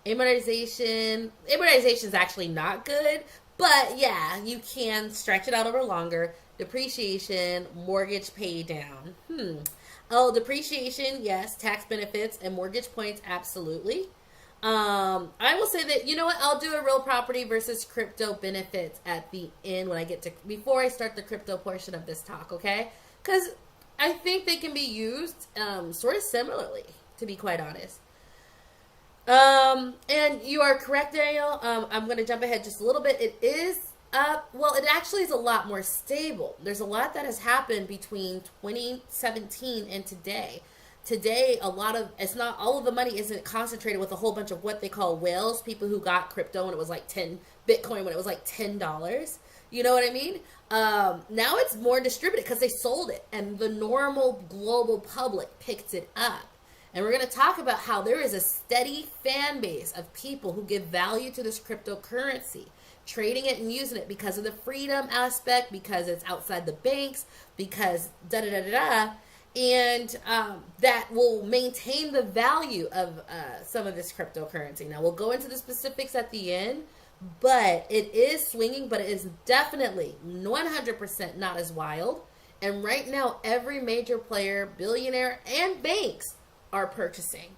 Amortization is actually not good, but yeah, you can stretch it out over longer. Depreciation, mortgage pay down. Oh, depreciation, yes. Tax benefits and mortgage points, absolutely. I will say that, you know what, I'll do a real property versus crypto benefits at the end before I start the crypto portion of this talk, okay? Because I think they can be used sort of similarly, to be quite honest. And you are correct, Daniel. I'm going to jump ahead just a little bit. It is up. Well, it actually is a lot more stable. There's a lot that has happened between 2017 and today. Today, it's not all of the money isn't concentrated with a whole bunch of what they call whales, people who got crypto when it was like Bitcoin when it was like $10. You know what I mean? Now it's more distributed because they sold it and the normal global public picked it up. And we're going to talk about how there is a steady fan base of people who give value to this cryptocurrency, trading it and using it because of the freedom aspect, because it's outside the banks, because da-da-da-da-da. And that will maintain the value of some of this cryptocurrency. Now, we'll go into the specifics at the end, but it is swinging, but it is definitely 100% not as wild. And right now, every major player, billionaire, and banks are purchasing.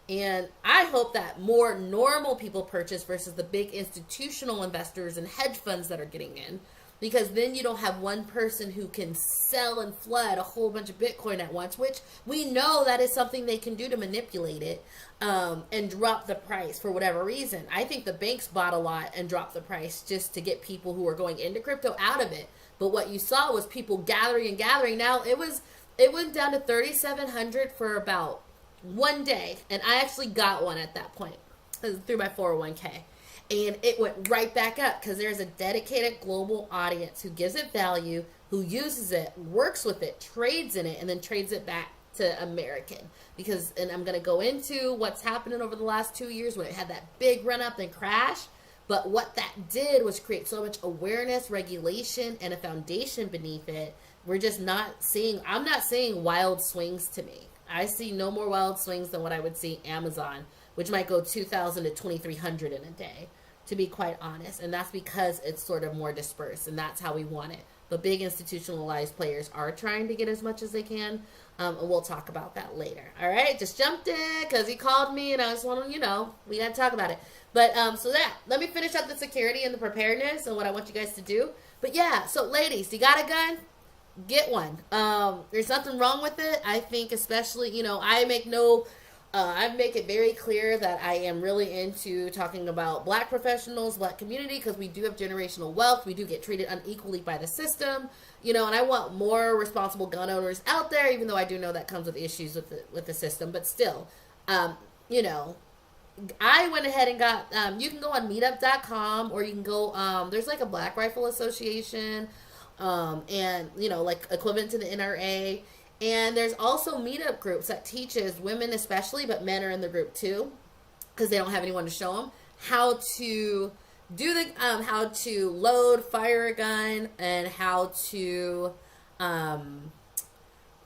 And I hope that more normal people purchase versus the big institutional investors and hedge funds that are getting in. Because then you don't have one person who can sell and flood a whole bunch of Bitcoin at once, which we know that is something they can do to manipulate it and drop the price for whatever reason. I think the banks bought a lot and dropped the price just to get people who are going into crypto out of it. But what you saw was people gathering and gathering. Now it went down to 3,700 for about one day, and I actually got one at that point through my 401k. And it went right back up because there's a dedicated global audience who gives it value, who uses it, works with it, trades in it, and then trades it back to American. And I'm going to go into what's happening over the last 2 years when it had that big run up and crash. But what that did was create so much awareness, regulation, and a foundation beneath it. I'm not seeing wild swings to me. I see no more wild swings than what I would see Amazon, which might go 2,000 to 2,300 in a day, to be quite honest. And that's because it's sort of more dispersed, and that's how we want it. But big institutionalized players are trying to get as much as they can, and we'll talk about that later. All right, just jumped in because he called me, and I just want to, we got to talk about it. But let me finish up the security and the preparedness and what I want you guys to do. But yeah, so ladies, you got a gun? Get one. There's nothing wrong with it. I think especially, I make it very clear that I am really into talking about black professionals, black community, because we do have generational wealth. We do get treated unequally by the system, and I want more responsible gun owners out there, even though I do know that comes with issues with the system. But still, I went ahead and got, you can go on meetup.com, or you can go, there's like a Black Rifle Association, and, like equivalent to the NRA. And there's also meetup groups that teaches women especially, but men are in the group too, because they don't have anyone to show them how to do how to load, fire a gun, and how to,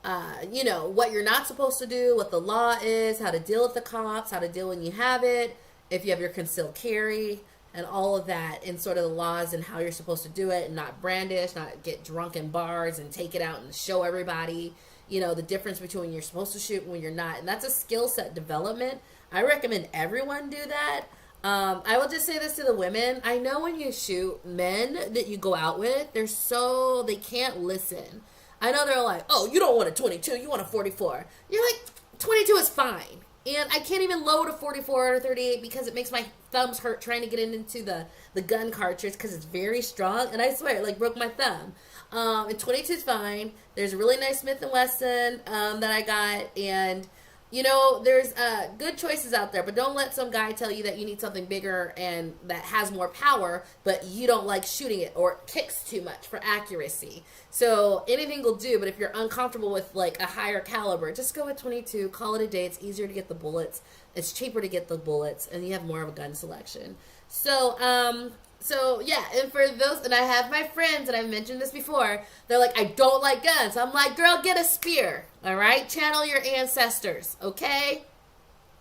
what you're not supposed to do, what the law is, how to deal with the cops, how to deal when you have it, if you have your concealed carry, and all of that, and sort of the laws and how you're supposed to do it, and not brandish, not get drunk in bars and take it out and show everybody. The difference between when you're supposed to shoot and when you're not. And that's a skill set development. I recommend everyone do that. I will just say this to the women. I know when you shoot men that you go out with, they can't listen. I know they're like, oh, you don't want a 22, you want a 44. You're like, 22 is fine. And I can't even load a 44 or a 38 because it makes my thumbs hurt trying to get into the gun cartridge because it's very strong. And I swear, it like broke my thumb. And 22 is fine. There's a really nice Smith & Wesson that I got. And you know, there's good choices out there, but don't let some guy tell you that you need something bigger and that has more power, but you don't like shooting it or it kicks too much for accuracy. So anything will do, but if you're uncomfortable with like a higher caliber, just go with 22, call it a day. It's easier to get the bullets. It's cheaper to get the bullets, and you have more of a gun selection. So yeah, and for those, and I have my friends, and I've mentioned this before, they're like, I don't like guns. I'm like, girl, get a spear, all right? Channel your ancestors, okay?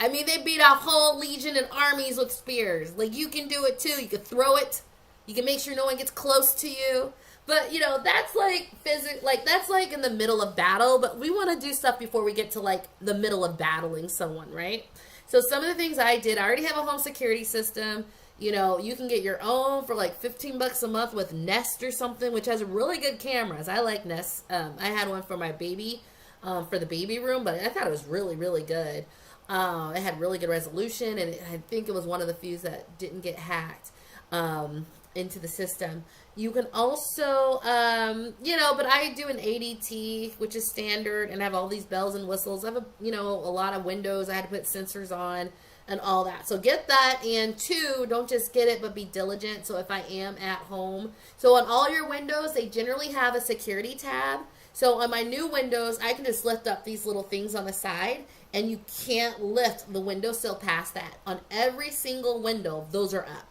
I mean, they beat a whole legion and armies with spears. Like, you can do it too. You can throw it. You can make sure no one gets close to you. But, you know, that's like that's like in the middle of battle, but we want to do stuff before we get to like the middle of battling someone, right? So some of the things I did, I already have a home security system. You know, you can get your own for like $15 a month with Nest or something, which has really good cameras. I like Nest. I had one for my baby, for the baby room, but I thought it was really, really good. It had really good resolution, and I think it was one of the few that didn't get hacked into the system. You can also, you know, but I do an ADT, which is standard, and I have all these bells and whistles. I have, a lot of windows I had to put sensors on and all that. So get that. And 2, don't just get it, but be diligent. So if I am at home, so on all your windows, they generally have a security tab. So on my new windows, I can just lift up these little things on the side, and you can't lift the windowsill past that. On every single window, those are up.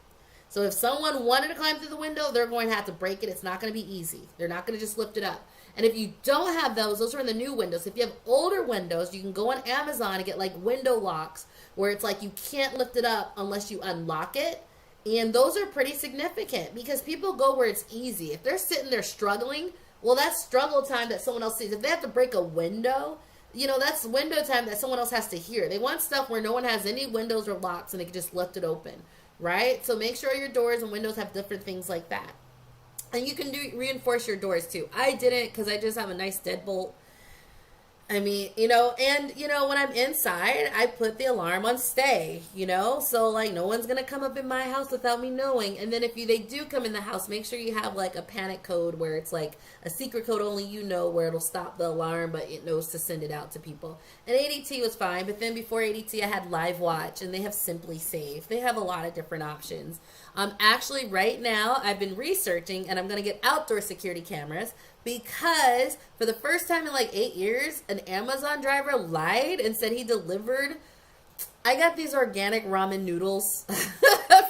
So if someone wanted to climb through the window, they're going to have to break it. It's not going to be easy. They're not going to just lift it up. And if you don't have those are in the new windows. If you have older windows, you can go on Amazon and get like window locks where it's like you can't lift it up unless you unlock it. And those are pretty significant because people go where it's easy. If they're sitting there struggling, well, that's struggle time that someone else sees. If they have to break a window, you know, that's window time that someone else has to hear. They want stuff where no one has any windows or locks and they can just lift it open, right? So make sure your doors and windows have different things like that. And you can reinforce your doors too. I didn't because I just have a nice deadbolt. I mean, and when I'm inside, I put the alarm on stay, so like no one's going to come up in my house without me knowing. And then if they do come in the house, make sure you have like a panic code where it's like a secret code only you know where it'll stop the alarm, but it knows to send it out to people. And ADT was fine, but then before ADT, I had Live Watch, and they have Simply Safe. They have a lot of different options. Actually, right now, I've been researching, and I'm going to get outdoor security cameras because for the first time in like 8 years, an Amazon driver lied and said he delivered. I got these organic ramen noodles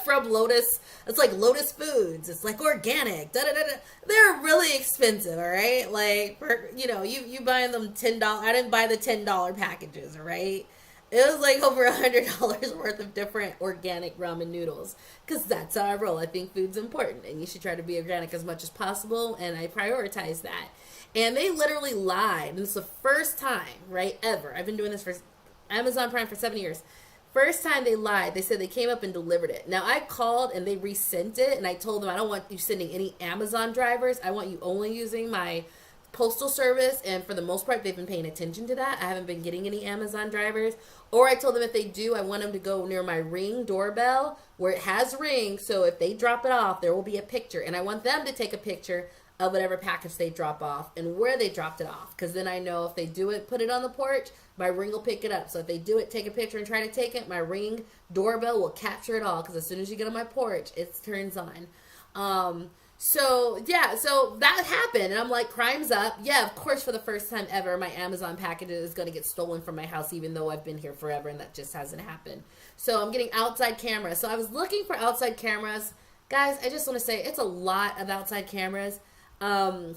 from Lotus. It's like Lotus Foods. It's like organic. Da, da, da, da. They're really expensive, all right? Like, you buying them $10. I didn't buy the $10 packages, all right? It was like over $100 worth of different organic ramen noodles. Because that's how I roll. I think food's important. And you should try to be organic as much as possible. And I prioritize that. And they literally lied. And it's the first time, right, ever. I've been doing this for Amazon Prime for 7 years. First time they lied. They said they came up and delivered it. Now, I called and they resent it. And I told them, I don't want you sending any Amazon drivers. I want you only using my postal service, and for the most part they've been paying attention to that. I haven't been getting any Amazon drivers. Or I told them if they do, I want them to go near my Ring doorbell where it has Ring, so if they drop it off there will be a picture, and I want them to take a picture of whatever package they drop off and where they dropped it off, because then I know if they do it, put it on the porch, my Ring will pick it up. So if they do it, take a picture and try to take it, my Ring doorbell will capture it all, because as soon as you get on my porch it turns on. So that happened, and I'm like, crime's up. Yeah, of course, for the first time ever, my Amazon package is going to get stolen from my house, even though I've been here forever, and that just hasn't happened. So I'm getting outside cameras. So I was looking for outside cameras. Guys, I just want to say, it's a lot of outside cameras. I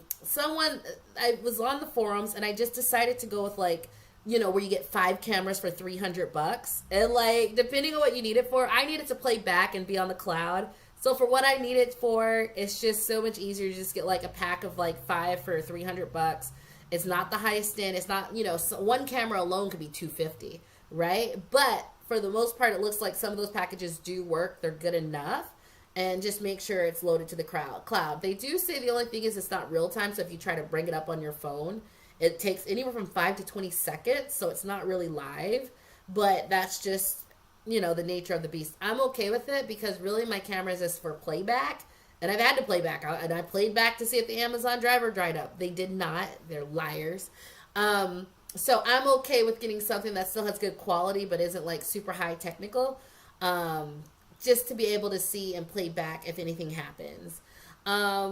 was on the forums, and I just decided to go with, like, where you get 5 cameras for $300. And, like, depending on what you need it for, I need it to play back and be on the cloud. So for what I need it for, it's just so much easier to just get like a pack of like 5 for $300. It's not the highest end. It's not, so one camera alone could be $250, right? But for the most part, it looks like some of those packages do work. They're good enough. And just make sure it's loaded to the cloud. They do say the only thing is it's not real time. So if you try to bring it up on your phone, it takes anywhere from 5 to 20 seconds. So it's not really live. But that's just, the nature of the beast. I'm okay with it because really my camera is just for playback. And I've had to play back. And I played back to see if the Amazon driver dried up. They did not. They're liars. So I'm okay with getting something that still has good quality but isn't like super high technical. Just to be able to see and play back if anything happens.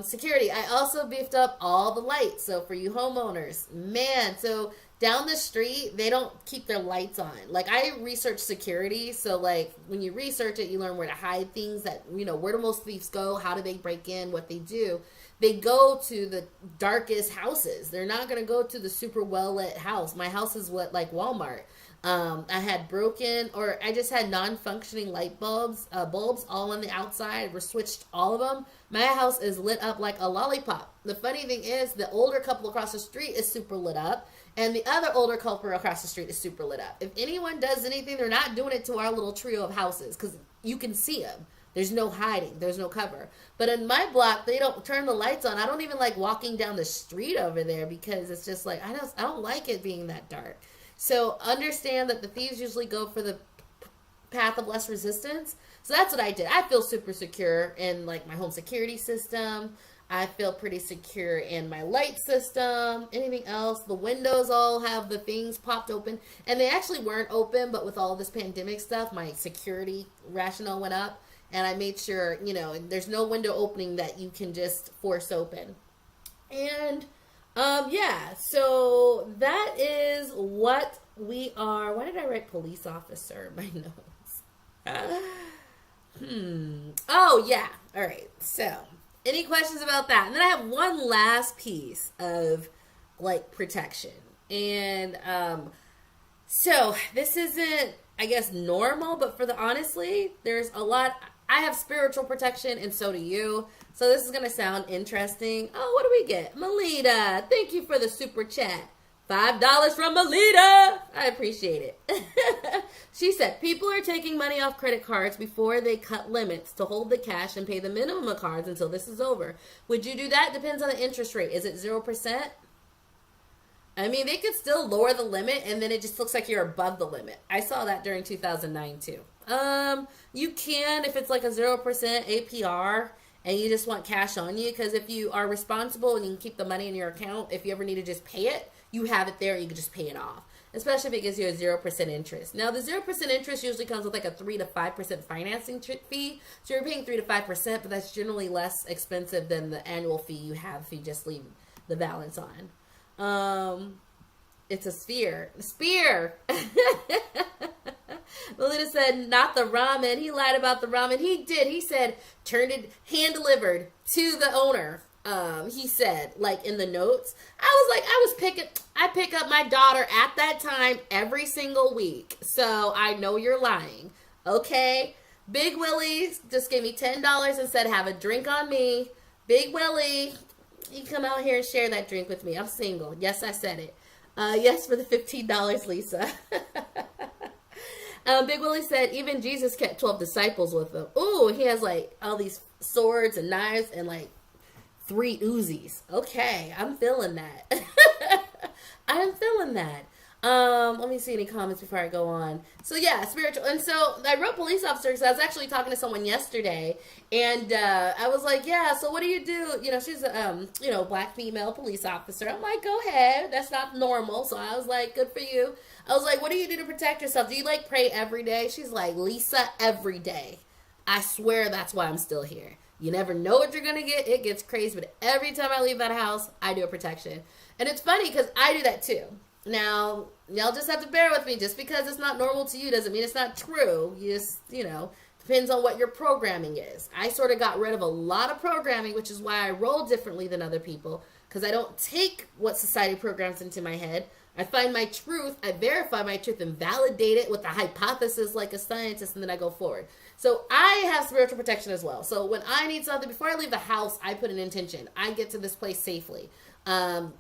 Security. I also beefed up all the lights. So for you homeowners, man, so down the street, they don't keep their lights on. Like I research security. So like when you research it, you learn where to hide things that, where do most thieves go? How do they break in? What they do? They go to the darkest houses. They're not going to go to the super well lit house. My house is like Walmart. I had I just had non-functioning light bulbs all on the outside. We switched all of them. My house is lit up like a lollipop. The funny thing is the older couple across the street is super lit up and the other older couple across the street is super lit up. If anyone does anything, they're not doing it to our little trio of houses because you can see them. There's no hiding. There's no cover. But in my block, they don't turn the lights on. I don't even like walking down the street over there because it's just like, I don't like it being that dark. So understand that the thieves usually go for the path of less resistance. So that's what I did. I feel super secure in like my home security system. I feel pretty secure in my light system. Anything else? The windows all have the things popped open. And they actually weren't open, but with all this pandemic stuff, my security rationale went up. And I made sure, there's no window opening that you can just force open. And yeah, so that is what we are. Why did I write police officer in my notes? Oh, yeah. All right. So, any questions about that? And then I have one last piece of, like, protection. And, so, this isn't, I guess, normal, but honestly, there's a lot. I have spiritual protection, and so do you. So this is going to sound interesting. Oh, what do we get? Melita, thank you for the super chat. $5 from Melita. I appreciate it. She said, people are taking money off credit cards before they cut limits to hold the cash and pay the minimum of cards until this is over. Would you do that? Depends on the interest rate. Is it 0%? I mean, they could still lower the limit and then it just looks like you're above the limit. I saw that during 2009 too. You can, if it's like a 0% APR and you just want cash on you, because if you are responsible and you can keep the money in your account, if you ever need to just pay it, you have it there and you can just pay it off. Especially if it gives you a 0% interest. Now, the 0% interest usually comes with like a 3 to 5% financing fee. So you're paying 3 to 5%, but that's generally less expensive than the annual fee you have if you just leave the balance on. It's a sphere. Spear! Melita said, not the ramen. He lied about the ramen. He did. He said, turned it, hand delivered to the owner. He said, like in the notes, I pick up my daughter at that time every single week. So I know you're lying. Okay. Big Willie just gave me $10 and said, have a drink on me. Big Willie, you come out here and share that drink with me. I'm single. Yes, I said it. Yes, for the $15, Lisa. Big Willie said, even Jesus kept 12 disciples with him. Ooh, he has like all these swords and knives and like 3 Uzis. Okay, I'm feeling that. I'm feeling that. Let me see any comments before I go on. So yeah, spiritual. And so I wrote police officer because I was actually talking to someone yesterday, and I was like, yeah, so what do you do? You know, she's a black female police officer. I'm like, go ahead. That's not normal. So I was like, good for you. I was like, what do you do to protect yourself? Do you like pray every day? She's like, Lisa, every day. I swear that's why I'm still here. You never know what you're going to get. It gets crazy. But every time I leave that house, I do a protection. And it's funny because I do that too. Now, y'all just have to bear with me. Just because it's not normal to you doesn't mean it's not true. You just, depends on what your programming is. I sort of got rid of a lot of programming, which is why I roll differently than other people. Because I don't take what society programs into my head. I find my truth, I verify my truth and validate it with a hypothesis like a scientist, and then I go forward. So I have spiritual protection as well. So when I need something, before I leave the house, I put an intention. I get to this place safely. I'll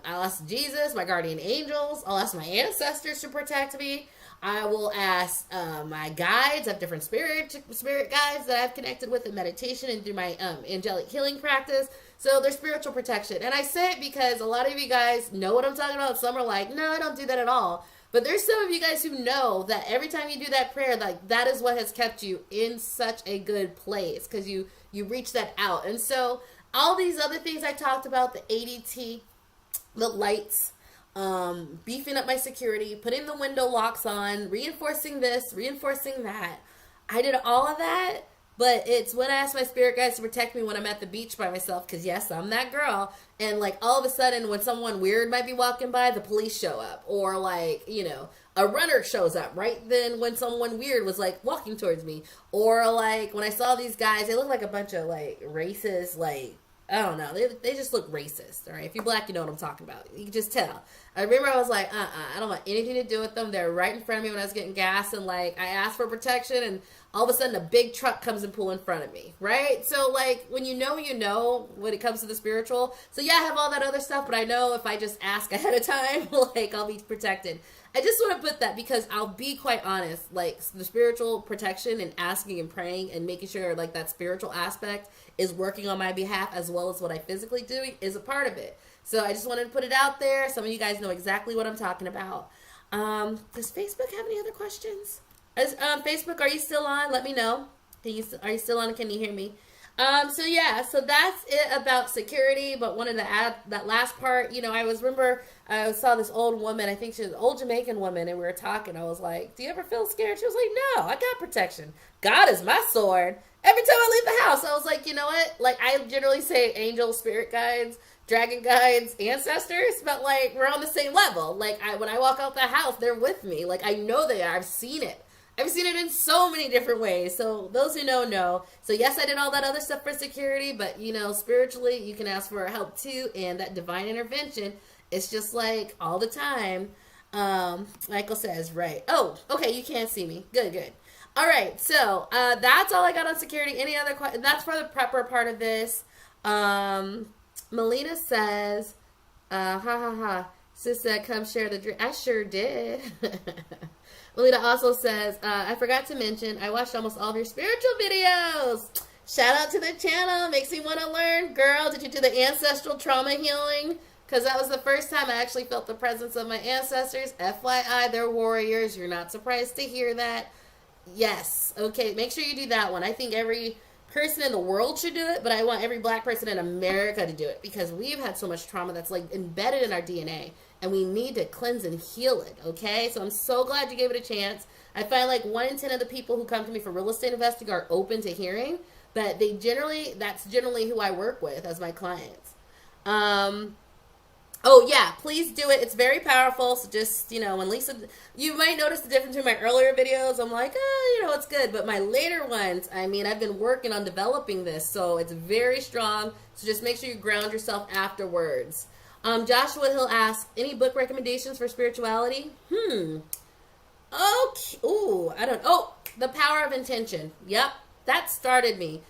ask Jesus, my guardian angels. I'll ask my ancestors to protect me. I will ask my guides. I have different spirit guides that I've connected with in meditation and through my angelic healing practice. So there's spiritual protection. And I say it because a lot of you guys know what I'm talking about. Some are like, no, I don't do that at all. But there's some of you guys who know that every time you do that prayer, like that is what has kept you in such a good place because you reach that out. And so all these other things I talked about, the ADT, the lights, beefing up my security, putting the window locks on, reinforcing this, reinforcing that. I did all of that, but it's when I asked my spirit guides to protect me when I'm at the beach by myself, because yes, I'm that girl. And like all of a sudden when someone weird might be walking by, the police show up, or like, you know, a runner shows up right then when someone weird was like walking towards me, or like when I saw these guys, they look like a bunch of like racist, like, I don't know. They just look racist, all right? If you're black, you know what I'm talking about. You can just tell. I remember I was like, I don't want anything to do with them. They're right in front of me when I was getting gas, and, like, I asked for protection, and all of a sudden a big truck comes and pull in front of me, right? So, like, when you know when it comes to the spiritual. So, yeah, I have all that other stuff, but I know if I just ask ahead of time, like, I'll be protected. I just want to put that because I'll be quite honest, like the spiritual protection and asking and praying and making sure like that spiritual aspect is working on my behalf as well as what I physically doing is a part of it. So I just wanted to put it out there. Some of you guys know exactly what I'm talking about. Does Facebook have any other questions? Facebook, are you still on? Let me know. Are you still on? Can you hear me? So yeah, so that's it about security, but wanted to add that last part. You know, I saw this old woman, I think she was an old Jamaican woman, and we were talking. I was like, do you ever feel scared? She was like, no, I got protection. God is my sword. Every time I leave the house, I was like, you know what? Like, I generally say angel, spirit guides, dragon guides, ancestors, but like, we're on the same level. Like, when I walk out the house, they're with me. Like, I know they are. I've seen it. I've seen it in so many different ways. So those who know. So yes, I did all that other stuff for security, but you know, spiritually, you can ask for help too. And that divine intervention, it's just like all the time. Michael says, right. Oh, okay. You can't see me. Good. All right. So, that's all I got on security. Any other questions? That's for the prepper part of this. Melina says, Sis said, come share the drink. I sure did. Melita also says, I forgot to mention, I watched almost all of your spiritual videos. Shout out to the channel. Makes me want to learn. Girl, did you do the ancestral trauma healing? Because that was the first time I actually felt the presence of my ancestors. FYI, they're warriors. You're not surprised to hear that. Yes. Okay, make sure you do that one. I think every person in the world should do it, but I want every black person in America to do it because we've had so much trauma that's like embedded in our DNA. And we need to cleanse and heal it, okay? So I'm so glad you gave it a chance. I find like 1 in 10 of the people who come to me for real estate investing are open to hearing, but that's generally who I work with as my clients. Oh yeah, please do it. It's very powerful. So just, you know, when Lisa, you might notice the difference between my earlier videos. I'm like, you know, it's good. But my later ones, I mean, I've been working on developing this. So it's very strong. So just make sure you ground yourself afterwards. Joshua Hill asks, any book recommendations for spirituality? Okay. Ooh, The Power of Intention. Yep. That started me.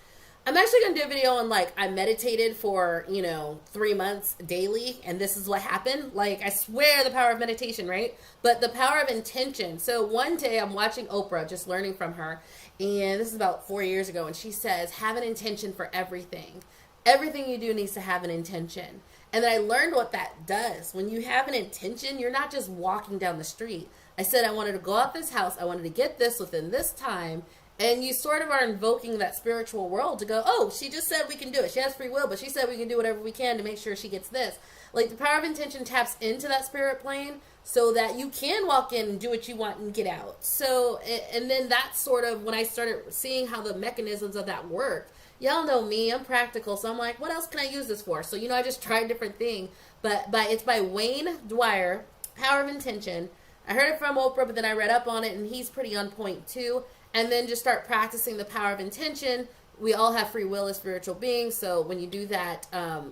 I'm actually going to do a video on, like, I meditated for, 3 months daily, and this is what happened. Like, I swear the power of meditation, right? But the power of intention. So one day I'm watching Oprah, just learning from her, and this is about 4 years ago, and she says, have an intention for everything. Everything you do needs to have an intention. And then I learned what that does. When you have an intention, you're not just walking down the street. I said I wanted to go out this house. I wanted to get this within this time. And you sort of are invoking that spiritual world to go, oh, she just said we can do it. She has free will, but she said we can do whatever we can to make sure she gets this. Like the power of intention taps into that spirit plane so that you can walk in and do what you want and get out. So, and then that's sort of when I started seeing how the mechanisms of that work. Y'all know me, I'm practical, so I'm like, what else can I use this for? So, I just tried different things. But it's by Wayne Dwyer, Power of Intention. I heard it from Oprah, but then I read up on it, and he's pretty on point too. And then just start practicing the power of intention. We all have free will as spiritual beings, so when you do that,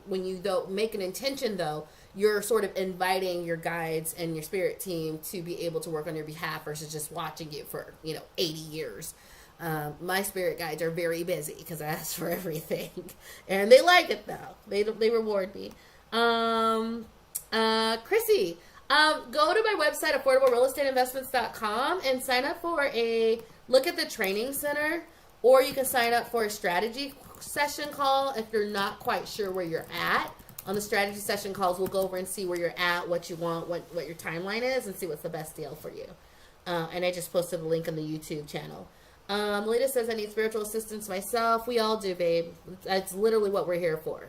when you make an intention, though, you're sort of inviting your guides and your spirit team to be able to work on your behalf versus just watching you for, 80 years. My spirit guides are very busy because I ask for everything, and they like it though. They reward me. Chrissy, go to my website, affordablerealestateinvestments.com, and sign up for a look at the training center, or you can sign up for a strategy session call if you're not quite sure where you're at. On the strategy session calls, we'll go over and see where you're at, what you want, what your timeline is, and see what's the best deal for you. And I just posted the link on the YouTube channel. Lita says, I need spiritual assistance myself. We all do, babe. That's literally what we're here for.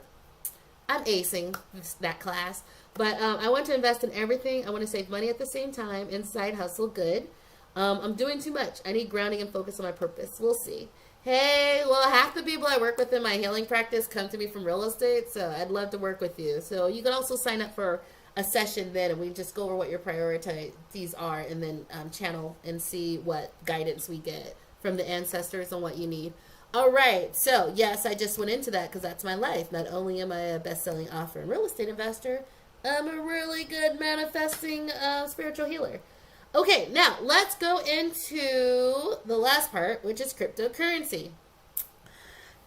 I'm acing that class. But I want to invest in everything. I want to save money at the same time. Inside hustle, good. I'm doing too much. I need grounding and focus on my purpose. We'll see. Hey, well, half the people I work with in my healing practice come to me from real estate, so I'd love to work with you. So you can also sign up for a session then, and we just go over what your priorities are, and then channel and see what guidance we get from the ancestors on what you need. All right, so yes, I just went into that because that's my life. Not only am I a best-selling author and real estate investor, I'm a really good manifesting spiritual healer. Okay, now let's go into the last part, which is cryptocurrency.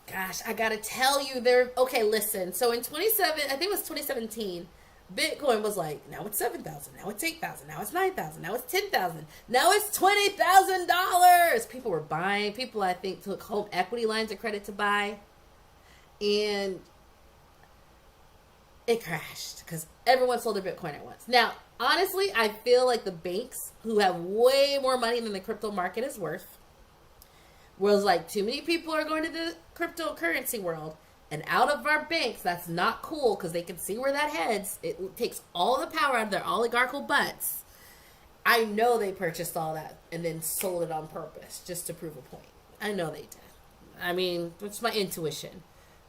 Gosh, I gotta tell you, okay, listen. So in I think it was 2017, Bitcoin was like, now it's 7,000, now it's 8,000, now it's 9,000, now it's 10,000, now it's $20,000. People were buying. People, I think, took home equity lines of credit to buy, and it crashed because everyone sold their Bitcoin at once. Now, honestly, I feel like the banks, who have way more money than the crypto market is worth, was like, too many people are going to the cryptocurrency world, and out of our banks, that's not cool because they can see where that heads. It takes all the power out of their oligarchical butts. I know they purchased all that and then sold it on purpose just to prove a point. I know they did. I mean, it's my intuition.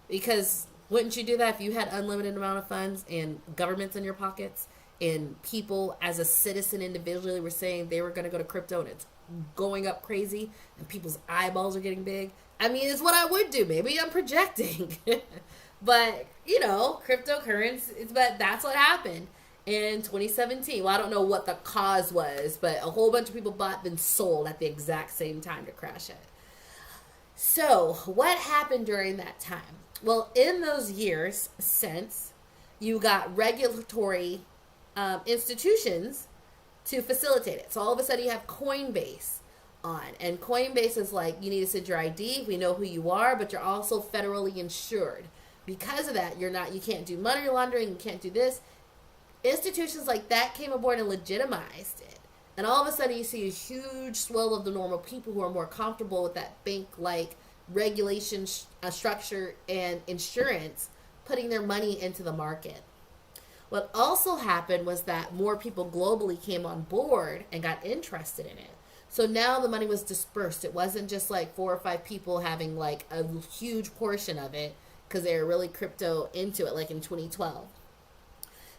Because wouldn't you do that if you had unlimited amount of funds and governments in your pockets, and people as a citizen individually were saying they were going to go to crypto and it's going up crazy and people's eyeballs are getting big? I mean, it's what I would do. Maybe I'm projecting. But, you know, cryptocurrency, but that's what happened in 2017. Well, I don't know what the cause was, but a whole bunch of people bought then sold at the exact same time to crash it. So what happened during that time? Well, in those years since, you got regulatory institutions to facilitate it. So all of a sudden you have Coinbase on, and Coinbase is like, you need to send your ID, we know who you are, but you're also federally insured. Because of that, you can't do money laundering, you can't do this. Institutions like that came aboard and legitimized it. And all of a sudden you see a huge swell of the normal people who are more comfortable with that bank-like regulation structure and insurance putting their money into the market. What also happened was that more people globally came on board and got interested in it. So now the money was dispersed. It wasn't just like 4 or 5 people having like a huge portion of it because they were really crypto into it, like in 2012.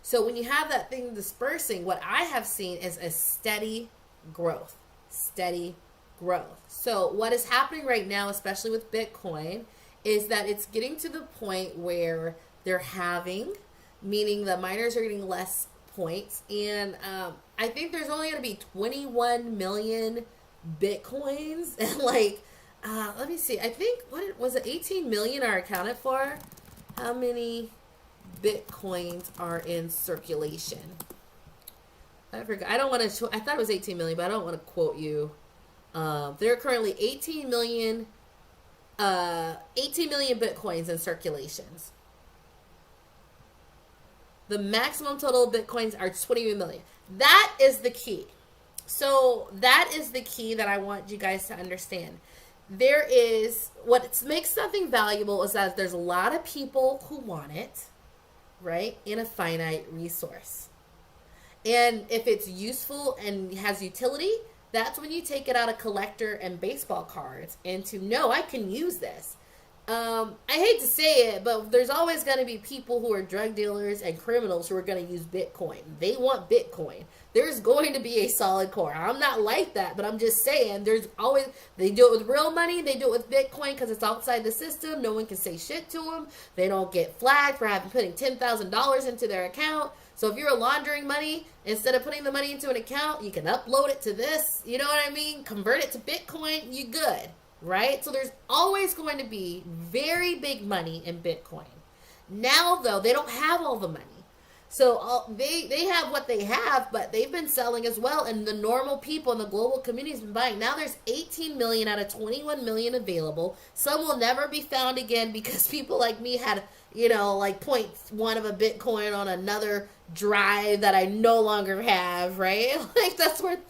So when you have that thing dispersing, what I have seen is a steady growth. So what is happening right now, especially with Bitcoin, is that it's getting to the point where they're halving, meaning the miners are getting less points. And I think there's only going to be 21 million Bitcoins. And like, let me see. I think, what was it, 18 million are accounted for? How many Bitcoins are in circulation? I forgot. I don't want to, I thought it was 18 million, but I don't want to quote you. There are currently 18 million Bitcoins in circulations. The maximum total Bitcoins are 21 million. That is the key. So that is the key that I want you guys to understand. There is, what makes something valuable is that there's a lot of people who want it, right, in a finite resource. And if it's useful and has utility, that's when you take it out of collector and baseball cards into, no, I can use this. I hate to say it, but there's always going to be people who are drug dealers and criminals who are going to use Bitcoin. They want Bitcoin. There's going to be a solid core. I'm not like that, but I'm just saying there's always, they do it with real money. They do it with Bitcoin because it's outside the system. No one can say shit to them. They don't get flagged for putting $10,000 into their account. So if you're laundering money, instead of putting the money into an account, you can upload it to this. You know what I mean? Convert it to Bitcoin. You good. Right? So there's always going to be very big money in Bitcoin. Now, though, they don't have all the money. So they have what they have, but they've been selling as well, and the normal people in the global community has been buying. Now there's 18 million out of 21 million available. Some will never be found again because people like me had, like 0.1 of a Bitcoin on another drive that I no longer have, right? Like that's worth,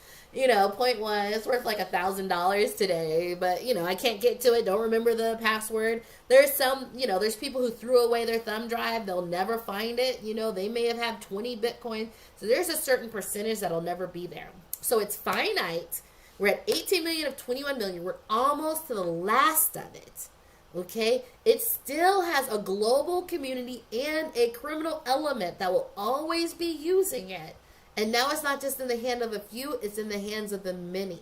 point one, it's worth like $1,000 today, but I can't get to it. Don't remember the password. There's some, there's people who threw away their thumb drive. They'll never find it. They may have had 20 Bitcoin. So there's a certain percentage that'll never be there. So it's finite. We're at 18 million of 21 million. We're almost to the last of it. Okay? It still has a global community and a criminal element that will always be using it. And now it's not just in the hand of a few, it's in the hands of the many.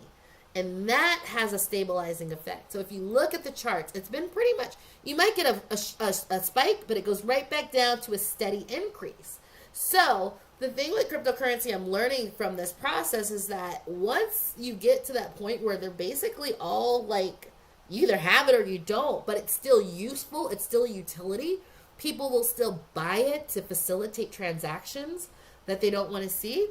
And that has a stabilizing effect. So if you look at the charts, it's been pretty much, you might get a spike, but it goes right back down to a steady increase. So the thing with cryptocurrency I'm learning from this process is that once you get to that point where they're basically all like, you either have it or you don't, but it's still useful, it's still a utility, people will still buy it to facilitate transactions that they don't want to see,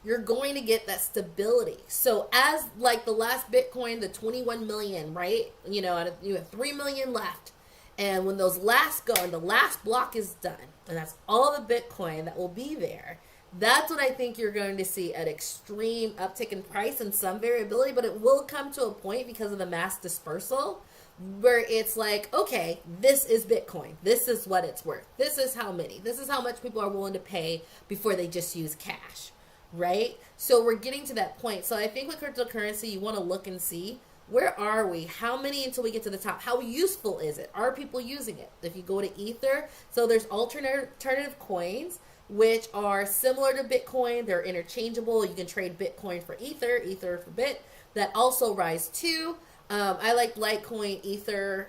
you're going to get that stability. So as like the last Bitcoin, the 21 million, right? You have 3 million left. And when those last go and the last block is done, and that's all the Bitcoin that will be there, that's when I think you're going to see an extreme uptick in price and some variability, but it will come to a point because of the mass dispersal where it's like, okay, this is Bitcoin. This is what it's worth. This is how many. This is how much people are willing to pay before they just use cash, right? So we're getting to that point. So I think with cryptocurrency, you want to look and see, where are we? How many until we get to the top? How useful is it? Are people using it? If you go to Ether, so there's alternative coins, which are similar to Bitcoin. They're interchangeable. You can trade Bitcoin for Ether, Ether for Bit. That also rise too. I like Litecoin, Ether.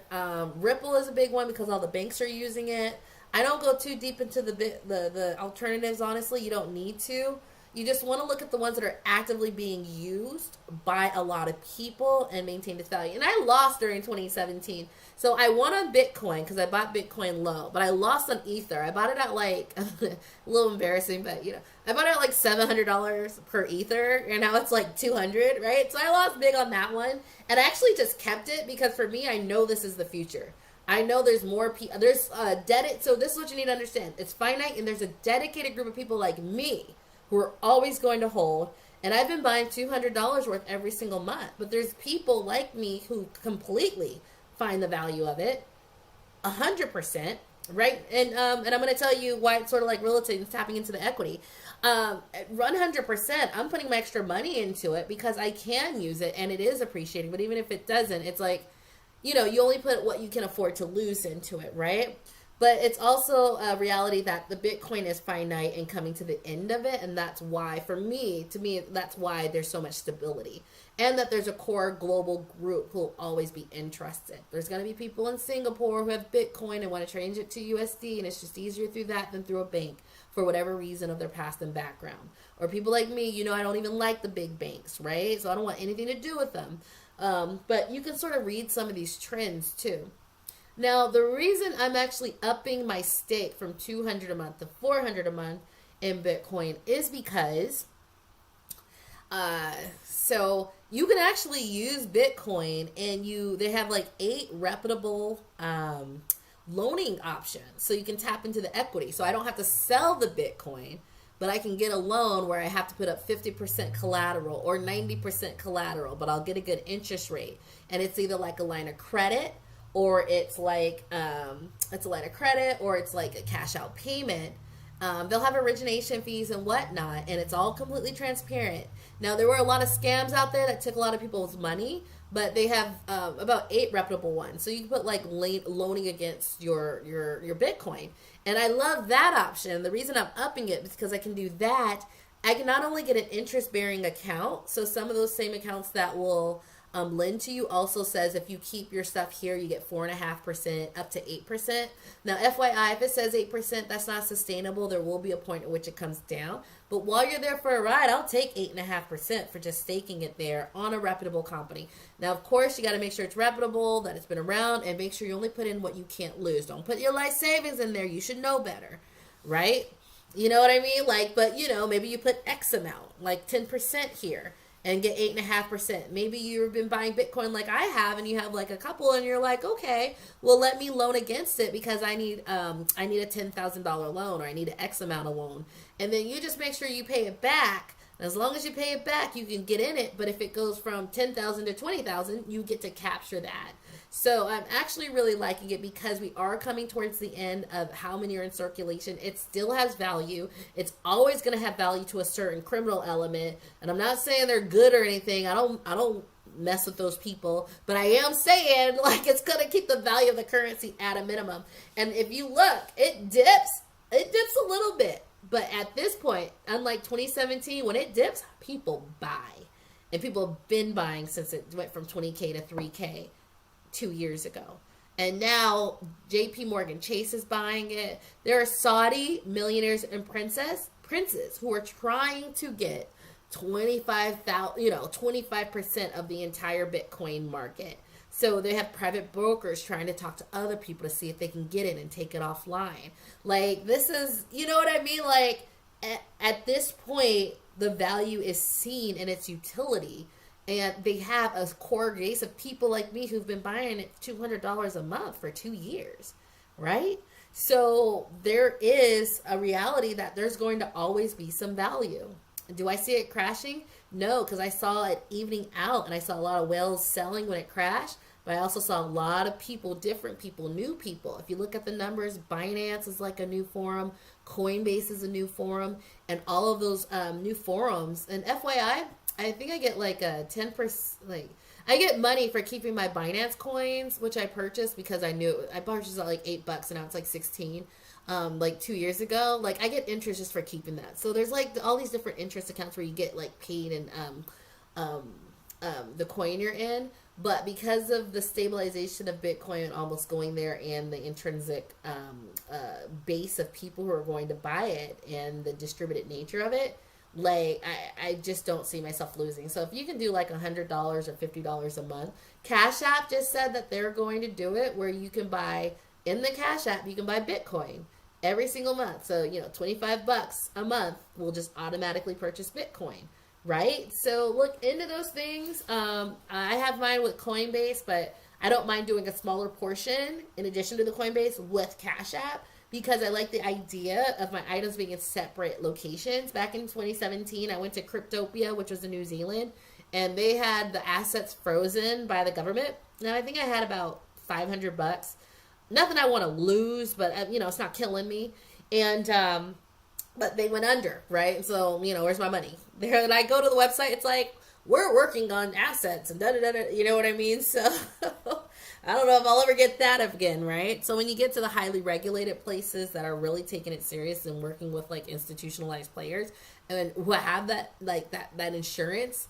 Ripple is a big one because all the banks are using it. I don't go too deep into the alternatives, honestly. You don't need to. You just want to look at the ones that are actively being used by a lot of people and maintain its value. And I lost during 2017. So I won on Bitcoin because I bought Bitcoin low, but I lost on Ether. I bought it at like, a little embarrassing, but I bought it at like $700 per Ether, and now it's like 200, right? So I lost big on that one. And I actually just kept it because for me, I know this is the future. I know there's more people, so this is what you need to understand. It's finite, and there's a dedicated group of people like me who are always going to hold. And I've been buying $200 worth every single month. But there's people like me who completely find the value of it, 100%, right? And I'm going to tell you why it's sort of like real estate and tapping into the equity. 100%, I'm putting my extra money into it because I can use it and it is appreciating. But even if it doesn't, it's like, you only put what you can afford to lose into it, right? But it's also a reality that the Bitcoin is finite and coming to the end of it. And that's why, to me, that's why there's so much stability. And that there's a core global group who will always be interested. There's going to be people in Singapore who have Bitcoin and want to change it to USD. And it's just easier through that than through a bank for whatever reason of their past and background. Or people like me, I don't even like the big banks, right? So I don't want anything to do with them. But you can sort of read some of these trends too. Now, the reason I'm actually upping my stake from $200 a month to $400 a month in Bitcoin is because, so you can actually use Bitcoin and they have like 8 reputable loaning options. So you can tap into the equity. So I don't have to sell the Bitcoin, but I can get a loan where I have to put up 50% collateral or 90% collateral, but I'll get a good interest rate. And it's either like a line of credit, or it's like it's a line of credit, or it's like a cash out payment. They'll have origination fees and whatnot, and it's all completely transparent. Now, there were a lot of scams out there that took a lot of people's money, but they have about 8 reputable ones. So you can put like loaning against your Bitcoin. And I love that option. The reason I'm upping it is because I can do that. I can not only get an interest-bearing account, so some of those same accounts that will lend to you also says if you keep your stuff here, you get 4.5% up to 8%. Now, FYI, if it says 8%, that's not sustainable. There will be a point at which it comes down. But while you're there for a ride, I'll take 8.5% for just staking it there on a reputable company. Now, of course, you got to make sure it's reputable, that it's been around, and make sure you only put in what you can't lose. Don't put your life savings in there. You should know better, right? You know what I mean? Like, but maybe you put X amount, like 10% here, and get 8.5%. Maybe you've been buying Bitcoin like I have, and you have like a couple, and you're like, okay, well, let me loan against it because I need a $10,000 loan, or I need an X amount of loan, and then you just make sure you pay it back. As long as you pay it back, you can get in it. But if it goes from 10,000 to 20,000, you get to capture that. So I'm actually really liking it because we are coming towards the end of how many are in circulation. It still has value. It's always going to have value to a certain criminal element. And I'm not saying they're good or anything. I don't mess with those people, but I am saying like it's going to keep the value of the currency at a minimum. And if you look, it dips a little bit. But at this point, unlike 2017, when it dips, people buy. And people have been buying since it went from 20K to 3K 2 years ago. And now JP Morgan Chase is buying it. There are Saudi millionaires and princes who are trying to get 25% of the entire Bitcoin market. So they have private brokers trying to talk to other people to see if they can get it and take it offline. Like, this is, you know what I mean? Like, at this point, the value is seen in its utility. And they have a core base of people like me who've been buying it $200 a month for 2 years, right? So there is a reality that there's going to always be some value. Do I see it crashing? No, because I saw it evening out, and I saw a lot of whales selling when it crashed. But I also saw a lot of people, different people, new people. If you look at the numbers, Binance is like a new forum. Coinbase is a new forum. And all of those new forums. And FYI, I think I get like a 10%, like, I get money for keeping my Binance coins, which I purchased because I purchased at like $8 and now it's like 16, like 2 years ago. Like, I get interest just for keeping that. So there's like all these different interest accounts where you get like paid and the coin you're in. But because of the stabilization of Bitcoin almost going there and the intrinsic base of people who are going to buy it and the distributed nature of it, like, I just don't see myself losing. So if you can do like $100 or $50 a month, Cash App just said that they're going to do it where you can buy, in the Cash App, you can buy Bitcoin every single month. So, $25 a month will just automatically purchase Bitcoin. Right? So look into those things. I have mine with Coinbase, but I don't mind doing a smaller portion in addition to the Coinbase with Cash App because I like the idea of my items being in separate locations. Back in 2017, I went to Cryptopia, which was in New Zealand, and they had the assets frozen by the government. Now, I think I had about $500. Nothing I want to lose, but, it's not killing me. And, but they went under, right? So, where's my money? There, and I go to the website, it's like, we're working on assets and da-da-da-da, you know what I mean? So, I don't know if I'll ever get that again, right? So when you get to the highly regulated places that are really taking it serious and working with, like, institutionalized players and who have that, like, that insurance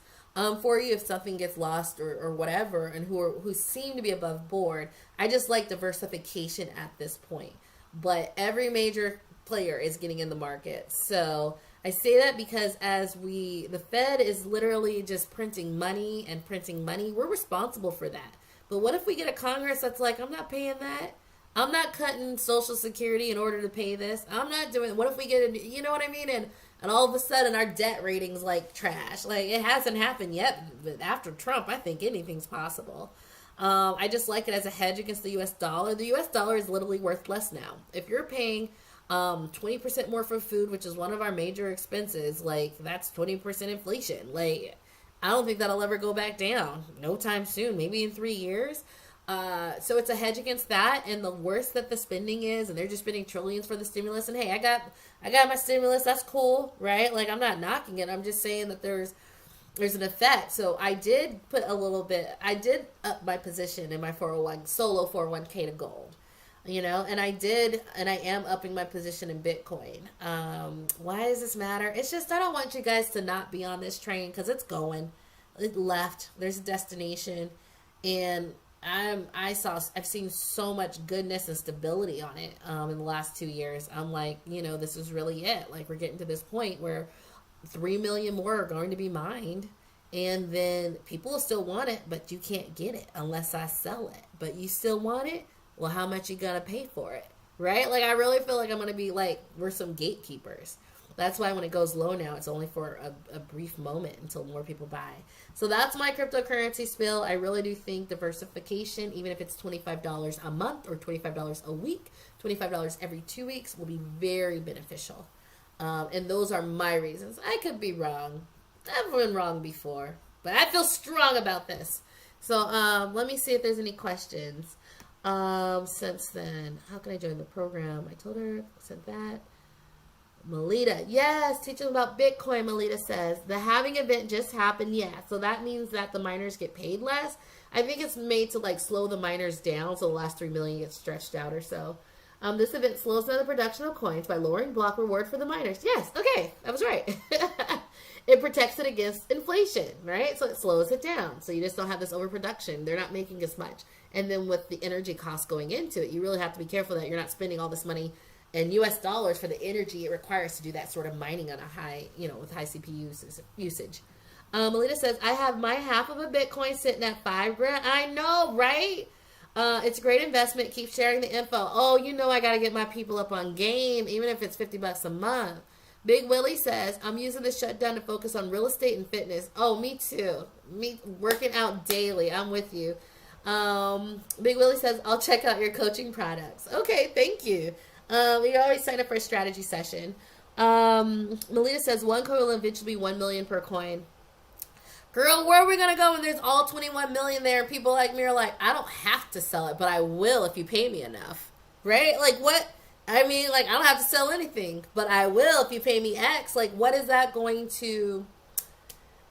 for you if something gets lost or whatever, and who seem to be above board, I just like diversification at this point. But every major player is getting in the market. So I say that because the Fed is literally just printing money and printing money. We're responsible for that. But what if we get a Congress that's like, I'm not paying that. I'm not cutting Social Security in order to pay this. I'm not doing, what if we get you know what I mean? And all of a sudden our debt rating's like trash. Like, it hasn't happened yet, but after Trump, I think anything's possible. I just like it as a hedge against the US dollar. The US dollar is literally worth less now. If you're paying 20% more for food, which is one of our major expenses, like, that's 20% inflation. Like, I don't think that'll ever go back down no time soon, maybe in 3 years. So it's a hedge against that. And the worse that the spending is, and they're just spending trillions for the stimulus, and hey, I got my stimulus, that's cool, right? Like, I'm not knocking it, I'm just saying that there's an effect. So I did up my position in my solo 401k to gold. And I am upping my position in Bitcoin. Why does this matter? It's just, I don't want you guys to not be on this train because it left. There's a destination, and I've seen so much goodness and stability on it in the last 2 years. I'm like, this is really it. Like, we're getting to this point where 3 million more are going to be mined, and then people will still want it, but you can't get it unless I sell it. But you still want it? Well, how much you gonna pay for it? right? Like, I really feel like I'm going to be like, we're some gatekeepers. That's why when it goes low now, it's only for a brief moment until more people buy. So that's my cryptocurrency spill. I really do think diversification, even if it's $25 a month or $25 a week, $25 every 2 weeks, will be very beneficial. And those are my reasons. I could be wrong. I've been wrong before, but I feel strong about this. So let me see if there's any questions. Since then, how can I join the program? I told her, said that. Melita, yes, teach them about Bitcoin, Melita says. The halving event just happened, yeah. So that means that the miners get paid less. I think it's made to like slow the miners down so the last 3 million gets stretched out or so. This event slows down the production of coins by lowering block reward for the miners. Yes, okay, I was right. It protects it against inflation, right? So it slows it down. So you just don't have this overproduction. They're not making as much. And then with the energy costs going into it, you really have to be careful that you're not spending all this money in US dollars for the energy it requires to do that sort of mining on a high, with high CPU usage. Melita says, I have my half of a Bitcoin sitting at $5,000. I know, right? It's a great investment. Keep sharing the info. Oh, I got to get my people up on game, even if it's $50 a month. Big Willie says, I'm using the shutdown to focus on real estate and fitness. Oh, me too. Me working out daily. I'm with you. Big Willie says, I'll check out your coaching products. Okay, thank you. You can always sign up for a strategy session. Melita says, one coin will eventually be 1 million per coin. Girl, where are we going to go when there's all 21 million there? People like me are like, I don't have to sell it, but I will if you pay me enough. Right? Like, what? I mean, like, I don't have to sell anything, but I will if you pay me X. Like, what is that going to...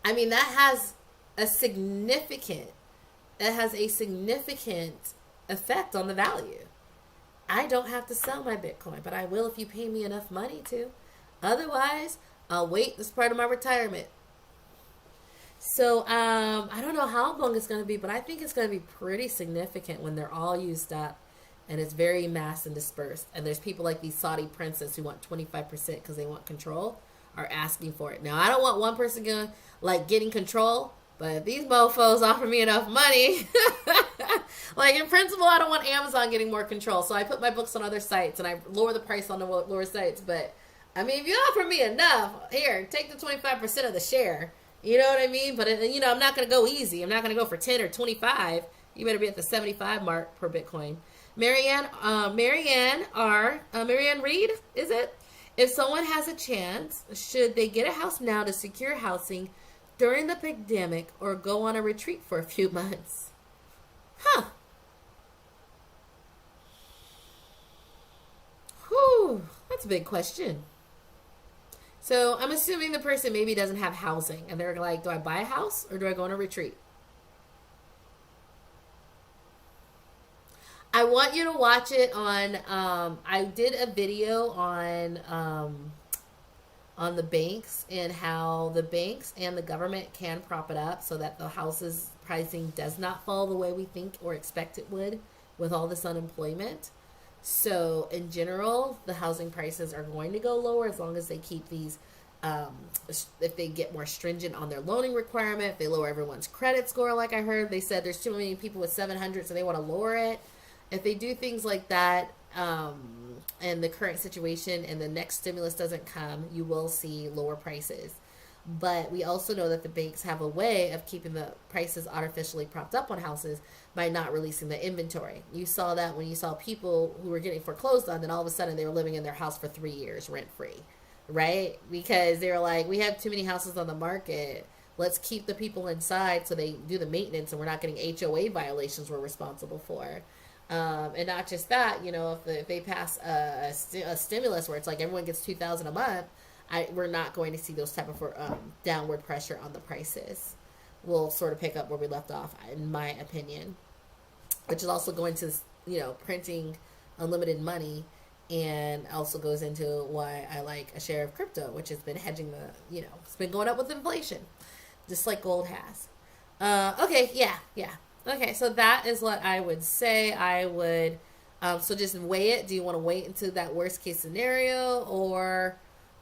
I mean, that has a significant effect on the value. I don't have to sell my Bitcoin, but I will if you pay me enough money to. Otherwise, I'll wait. This is part of my retirement. So, I don't know how long it's going to be, but I think it's going to be pretty significant when they're all used up and it's very mass and dispersed. And there's people like these Saudi princes who want 25% because they want control are asking for it. Now, I don't want one person getting control, but if these mofos offer me enough money, like in principle, I don't want Amazon getting more control. So I put my books on other sites and I lower the price on the lower sites. But I mean, if you offer me enough, here, take the 25% of the share. You know what I mean? But I'm not going to go easy. I'm not going to go for 10 or 25. You better be at the 75 mark per Bitcoin. Marianne Reed, is it? If someone has a chance, should they get a house now to secure housing during the pandemic or go on a retreat for a few months? Huh. Whew. That's a big question. So I'm assuming the person maybe doesn't have housing and they're like, do I buy a house or do I go on a retreat? I want you to watch it on, I did a video on the banks and how the banks and the government can prop it up so that the houses pricing does not fall the way we think or expect it would with all this unemployment. So in general, the housing prices are going to go lower as long as they keep these, if they get more stringent on their loaning requirement, if they lower everyone's credit score, like I heard, they said there's too many people with 700, so they want to lower it. If they do things like that, and the current situation and the next stimulus doesn't come, you will see lower prices. But we also know that the banks have a way of keeping the prices artificially propped up on houses by not releasing the inventory. You saw that when you saw people who were getting foreclosed on, then all of a sudden they were living in their house for 3 years rent-free, right? Because they were like, we have too many houses on the market. Let's keep the people inside so they do the maintenance and we're not getting HOA violations we're responsible for. And not just that, if they pass a stimulus where it's like everyone gets $2,000 a month, we're not going to see those type of downward pressure on the prices. We'll sort of pick up where we left off, in my opinion, which is also going to, printing unlimited money, and also goes into why I like a share of crypto, which has been hedging it's been going up with inflation, just like gold has. Okay, yeah. Okay, so that is what I would say. I would, so just weigh it. Do you want to wait into that worst case scenario, or,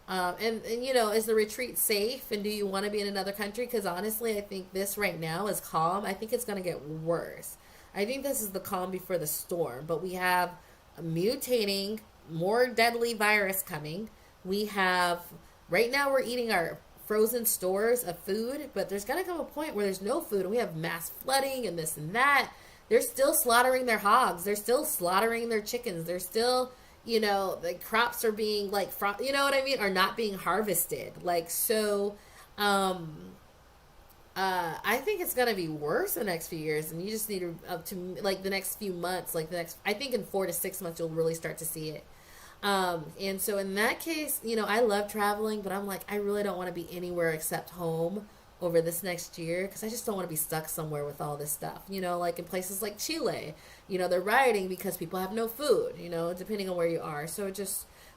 is the retreat safe, and do you want to be in another country? Because honestly, I think this right now is calm. I think it's going to get worse. I think this is the calm before the storm, but we have a mutating, more deadly virus coming. We have, right now we're eating our frozen stores of food, but there's going to come a point where there's no food and we have mass flooding and this and that. They're still slaughtering their hogs. They're still slaughtering their chickens. They're still, the crops are being you know what I mean? Are not being harvested. I think it's going to be worse the next few years, and you just need the next few months, I think in 4 to 6 months, you'll really start to see it. And so in that case, I love traveling, but I'm like, I really don't want to be anywhere except home over this next year, because I just don't want to be stuck somewhere with all this stuff, like in places like Chile, they're rioting because people have no food, depending on where you are. So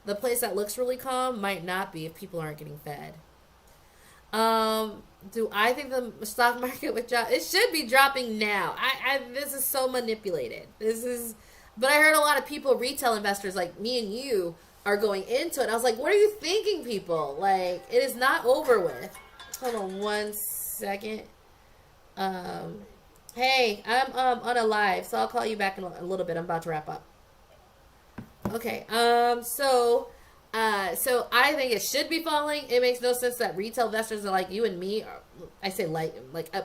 the place that looks really calm might not be if people aren't getting fed. Do I think the stock market would drop? It should be dropping now. This is so manipulated. But I heard a lot of people, retail investors like me and you, are going into it. I was like, what are you thinking, people? Like, it is not over with. Hold on one second. Hey, I'm on a live, so I'll call you back in a little bit. I'm about to wrap up. Okay. So I think it should be falling. It makes no sense that retail investors are like you and me,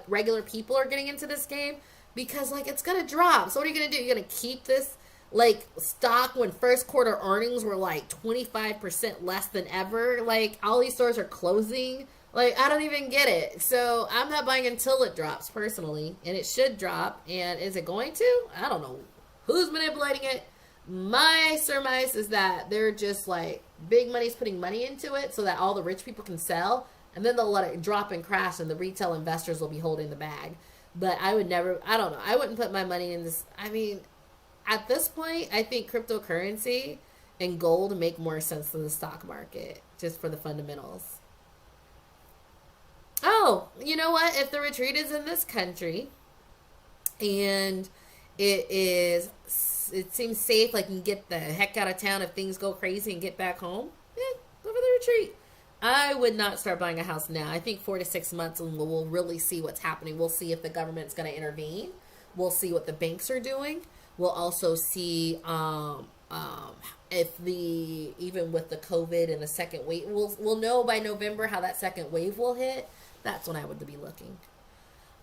regular people are getting into this game, because it's gonna drop. So what are you gonna do? You're gonna keep this stock when first quarter earnings were 25% less than ever? All these stores are closing. I don't even get it. So I'm not buying until it drops personally, and it should drop. And is it going to? I don't know who's manipulating it. My surmise is that they're just big money's putting money into it so that all the rich people can sell, and then they'll let it drop and crash, and the retail investors will be holding the bag. But I don't know. I wouldn't put my money in this. I mean, at this point, I think cryptocurrency and gold make more sense than the stock market, just for the fundamentals. Oh, you know what? If the retreat is in this country and it seems safe, you can get the heck out of town if things go crazy and get back home, go for the retreat. I would not start buying a house now. I think 4 to 6 months, and we'll really see what's happening. We'll see if the government's going to intervene. We'll see what the banks are doing. We'll also see if even with the COVID and the second wave, we'll know by November how that second wave will hit. That's when I would be looking.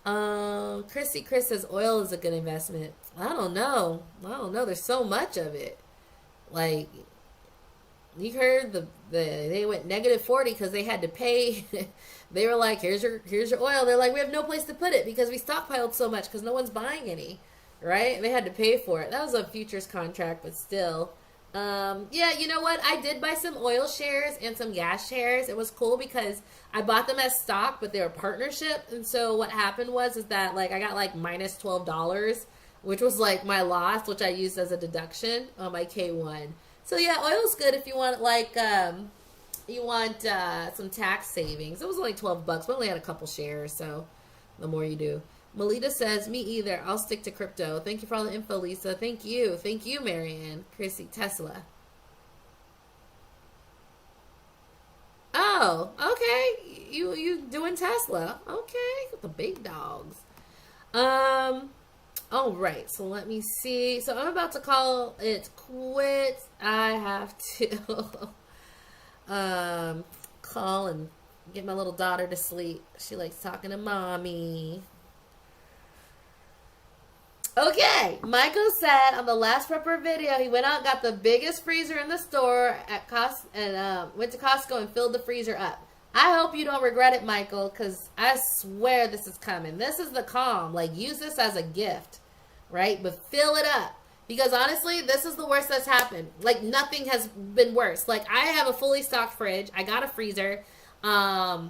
Chris says oil is a good investment. I don't know. There's so much of it. You heard they went -40 because they had to pay. They were like, here's your oil. They're like, we have no place to put it because we stockpiled so much because no one's buying any, right? They had to pay for it. That was a futures contract, but still. Yeah, you know what? I did buy some oil shares and some gas shares. It was cool because I bought them as stock, but they were partnership. And so what happened is that I got minus $12, which was my loss, which I used as a deduction on my K1. So yeah, oil's good if you want some tax savings. It was only $12, but I only had a couple shares, so the more you do. Melita says, me either. I'll stick to crypto. Thank you for all the info, Lisa. Thank you, Marianne. Chrissy, Tesla. Oh, okay. You doing Tesla? Okay, with the big dogs. All right. So let me see. So I'm about to call it quits. I have to call and get my little daughter to sleep. She likes talking to mommy. Okay, Michael said on the last prepper video, he went out and got the biggest freezer in the store at Costco, and went to Costco and filled the freezer up. I hope you don't regret it, Michael, because I swear this is coming. This is the calm. Use this as a gift, right? But fill it up. Because honestly, this is the worst that's happened. Nothing has been worse. I have a fully stocked fridge. I got a freezer. I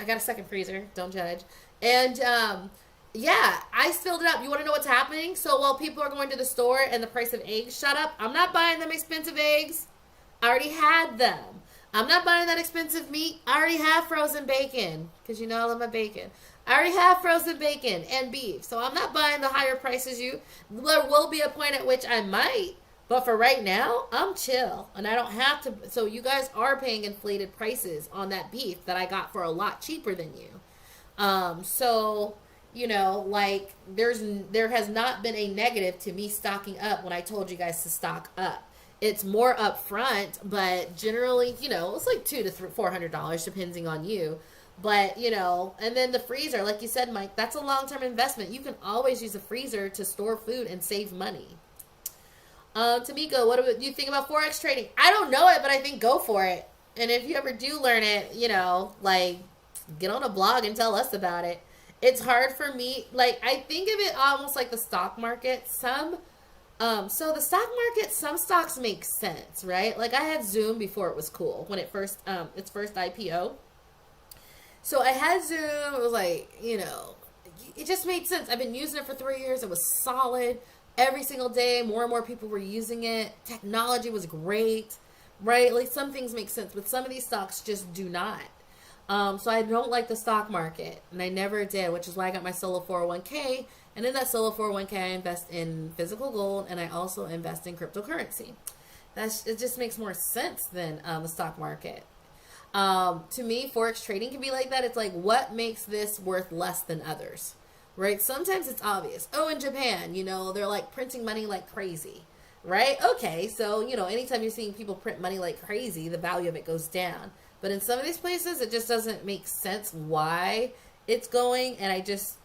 got a second freezer. Don't judge. And, yeah, I filled it up. You want to know what's happening? So while people are going to the store and the price of eggs shot up, I'm not buying them expensive eggs. I already had them. I'm not buying that expensive meat. I already have frozen bacon, because I love my bacon. I already have frozen bacon and beef, so I'm not buying the higher prices. There will be a point at which I might, but for right now, I'm chill, and I don't have to. So you guys are paying inflated prices on that beef that I got for a lot cheaper than you. So Like there has not been a negative to me stocking up when I told you guys to stock up. It's more upfront, but generally, it's like $200 to $400 depending on you. But and then the freezer, like you said, Mike, that's a long-term investment. You can always use a freezer to store food and save money. Tamiko, what do you think about forex trading? I don't know it, but I think go for it. And if you ever do learn it, like get on a blog and tell us about it. It's hard for me. Like I think of it almost like the stock market. So the stock market, some stocks make sense, right? Like I had Zoom before it was cool when its first IPO. So I had Zoom. It was like, it just made sense. I've been using it for 3 years. It was solid every single day. More and more people were using it. Technology was great, right? Like some things make sense, but some of these stocks just do not. So I don't like the stock market, and I never did, which is why I got my solo 401k. And in that solo 401k, I invest in physical gold, and I also invest in cryptocurrency. It just makes more sense than the stock market. To me, forex trading can be like that. It's like, what makes this worth less than others, right? Sometimes it's obvious. Oh, in Japan, they're like printing money like crazy, right? Okay, so, anytime you're seeing people print money like crazy, the value of it goes down. But in some of these places, it just doesn't make sense why it's going, and I just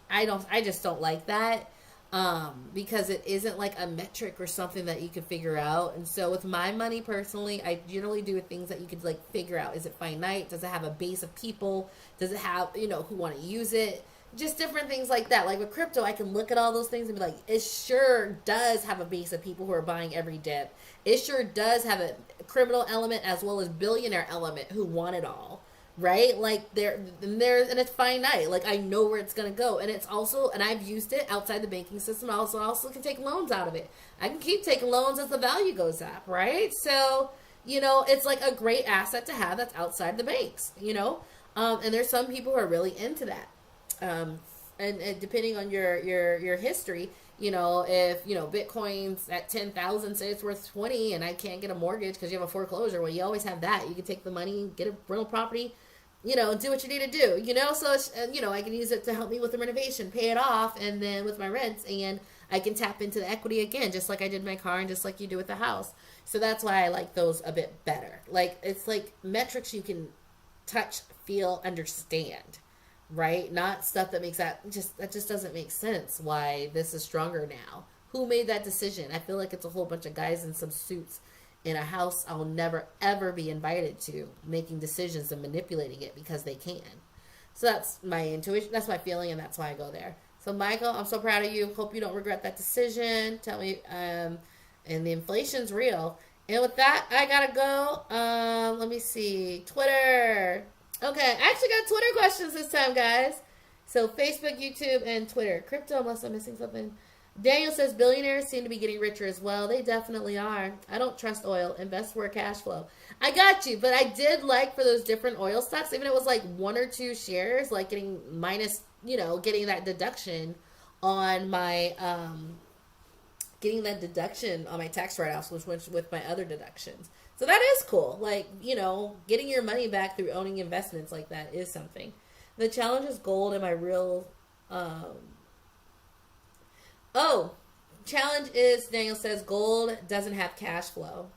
don't like that. Because it isn't like a metric or something that you can figure out. And so with my money personally, I generally do things that you could like figure out. Is it finite? Does it have a base of people? Does it have, who want to use it? Just different things like that. Like with crypto, I can look at all those things and be like, it sure does have a base of people who are buying every dip. It sure does have a criminal element as well as billionaire element who want it all. Right? Like and it's finite. Like I know where it's going to go. And it's also, and I've used it outside the banking system. I also can take loans out of it. I can keep taking loans as the value goes up. Right? So, it's like a great asset to have that's outside the banks, and there's some people who are really into that. And depending on your history, if, Bitcoin's at 10,000, say it's worth 20 and I can't get a mortgage because you have a foreclosure. Well, you always have that. You can take the money, get a rental property, do what you need to do, so, I can use it to help me with the renovation, pay it off. And then with my rents, and I can tap into the equity again, just like I did my car and just like you do with the house. So that's why I like those a bit better. Like, it's like metrics you can touch, feel, understand, right? Not stuff that that just doesn't make sense why this is stronger now. Who made that decision? I feel like it's a whole bunch of guys in some suits in a house I'll never ever be invited to, making decisions and manipulating it because they can. So that's my intuition, that's my feeling, and that's why I go there. So Michael, I'm so proud of you. Hope you don't regret that decision. Tell me, and the inflation's real. And with that, I gotta go. Let me see. Twitter. Okay, I actually got Twitter questions this time, guys. So Facebook, YouTube, and Twitter. Crypto, unless I'm missing something. Daniel says billionaires seem to be getting richer as well. They definitely are. I don't trust oil. Invest for a cash flow. I got you, but I did like for those different oil stocks, even if it was like 1 or 2 shares, like getting minus, getting that deduction on my tax write-offs, which went with my other deductions. So that is cool. Like, getting your money back through owning investments like that is something. The challenge is gold and my real... challenge is, Daniel says, gold doesn't have cash flow.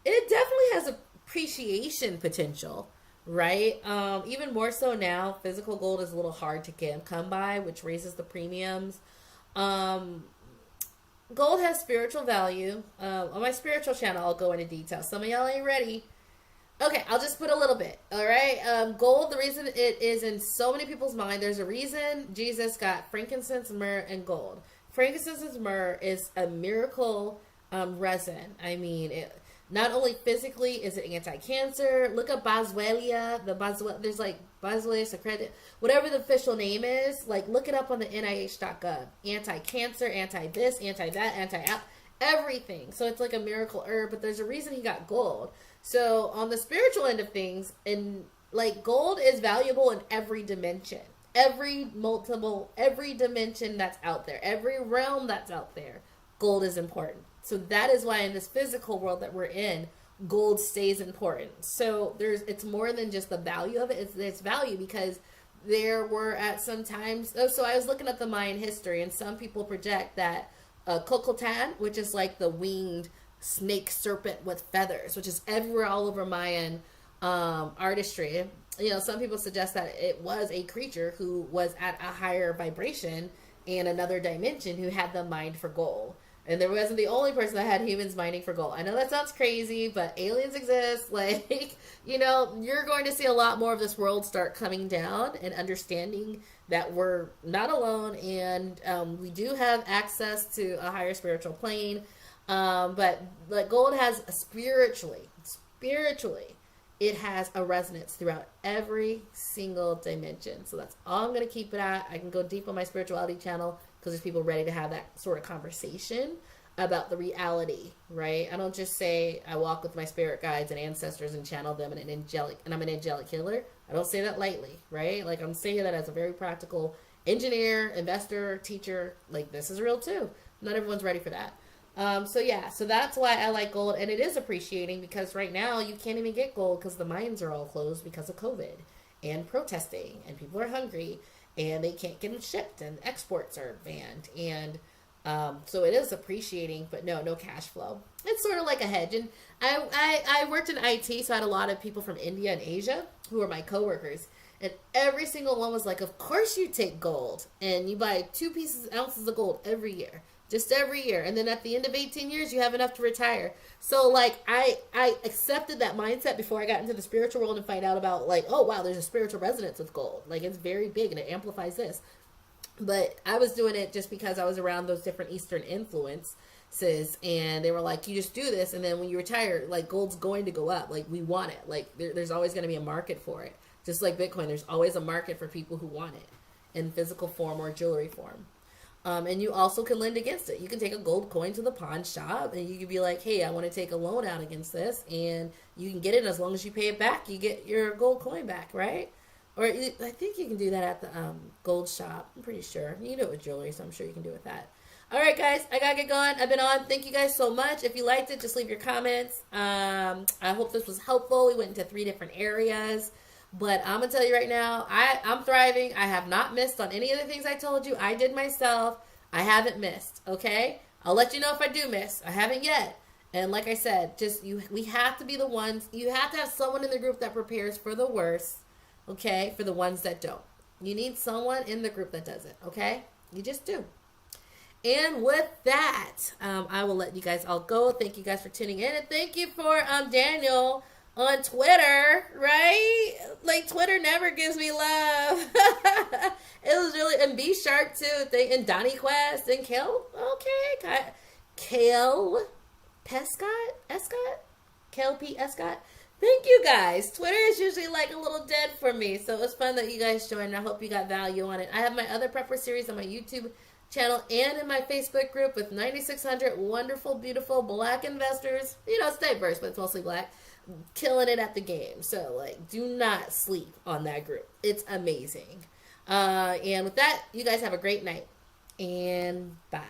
It definitely has appreciation potential, right? Even more so now, physical gold is a little hard to come by, which raises the premiums. Gold has spiritual value. On my spiritual channel, I'll go into detail. Some of y'all ain't ready. Okay, I'll just put a little bit, all right? Gold, the reason it is in so many people's mind, there's a reason Jesus got frankincense, myrrh, and gold. Frankincense and myrrh is a miracle resin. I mean, not only physically is it anti-cancer. Look up boswellia. There's like boswellia secreta, whatever the official name is. Like, look it up on the NIH.gov. Anti-cancer, anti-this, anti-that, anti-out, everything. So it's like a miracle herb. But there's a reason he got gold. So on the spiritual end of things, gold is valuable in every dimension. Every dimension that's out there, every realm that's out there, gold is important. So that is why in this physical world that we're in, gold stays important. So it's more than just the value of it. It's value because there were at some times. Oh, so I was looking at the Mayan history, and some people project that Cocotan, which is like the winged snake serpent with feathers, which is everywhere all over Mayan artistry. You know, some people suggest that it was a creature who was at a higher vibration in another dimension who had them mined for gold. And there wasn't the only person that had humans mining for gold. I know that sounds crazy, but aliens exist. Like, you know, you're going to see a lot more of this world start coming down and understanding that we're not alone, and we do have access to a higher spiritual plane. But like gold has spiritually, it has a resonance throughout every single dimension. So that's all I'm going to keep it at. I can go deep on my spirituality channel because there's people ready to have that sort of conversation about the reality, right? I don't just say I walk with my spirit guides and ancestors and channel them and I'm an angelic healer. I don't say that lightly, right? Like I'm saying that as a very practical engineer, investor, teacher. Like this is real too. Not everyone's ready for that. So that's why I like gold, and it is appreciating because right now you can't even get gold because the mines are all closed because of COVID and protesting, and people are hungry and they can't get them shipped, and exports are banned, and so it is appreciating, but no cash flow. It's sort of like a hedge, and I worked in IT, so I had a lot of people from India and Asia who were my coworkers, and every single one was like, "Of course you take gold, and you buy 2 ounces of gold every year." Just every year. And then at the end of 18 years, you have enough to retire. So, like, I accepted that mindset before I got into the spiritual world and find out about, like, oh, wow, there's a spiritual resonance with gold. Like, it's very big and it amplifies this. But I was doing it just because I was around those different Eastern influences. And they were like, you just do this. And then when you retire, like, gold's going to go up. Like, we want it. Like, there's always going to be a market for it. Just like Bitcoin, there's always a market for people who want it in physical form or jewelry form. And you also can lend against it. You can take a gold coin to the pawn shop and you can be like, hey, I want to take a loan out against this. And you can get it as long as you pay it back. You get your gold coin back, right? Or I think you can do that at the gold shop. I'm pretty sure. You can do it with jewelry, so I'm sure you can do it with that. All right, guys, I got to get going. I've been on. Thank you guys so much. If you liked it, just leave your comments. I hope this was helpful. We went into 3 different areas. But I'm going to tell you right now, I'm thriving. I have not missed on any of the things I told you. I did myself. I haven't missed, okay? I'll let you know if I do miss. I haven't yet. And like I said, we have to be the ones. You have to have someone in the group that prepares for the worst, okay, for the ones that don't. You need someone in the group that does it, okay? You just do. And with that, I will let you guys all go. Thank you guys for tuning in. And thank you for Daniel on Twitter, right? Like, Twitter never gives me love. It was really, and B Sharp too, and Donnie Quest, and Kale, okay, Kale P. Escott. Thank you guys. Twitter is usually like a little dead for me, so it was fun that you guys joined. I hope you got value on it. I have my other prepper series on my YouTube channel and in my Facebook group with 9,600 wonderful, beautiful Black investors. You know, it's diverse, but it's mostly Black. Killing it at the game. So, like, do not sleep on that group. It's amazing. And with that, you guys have a great night. And bye.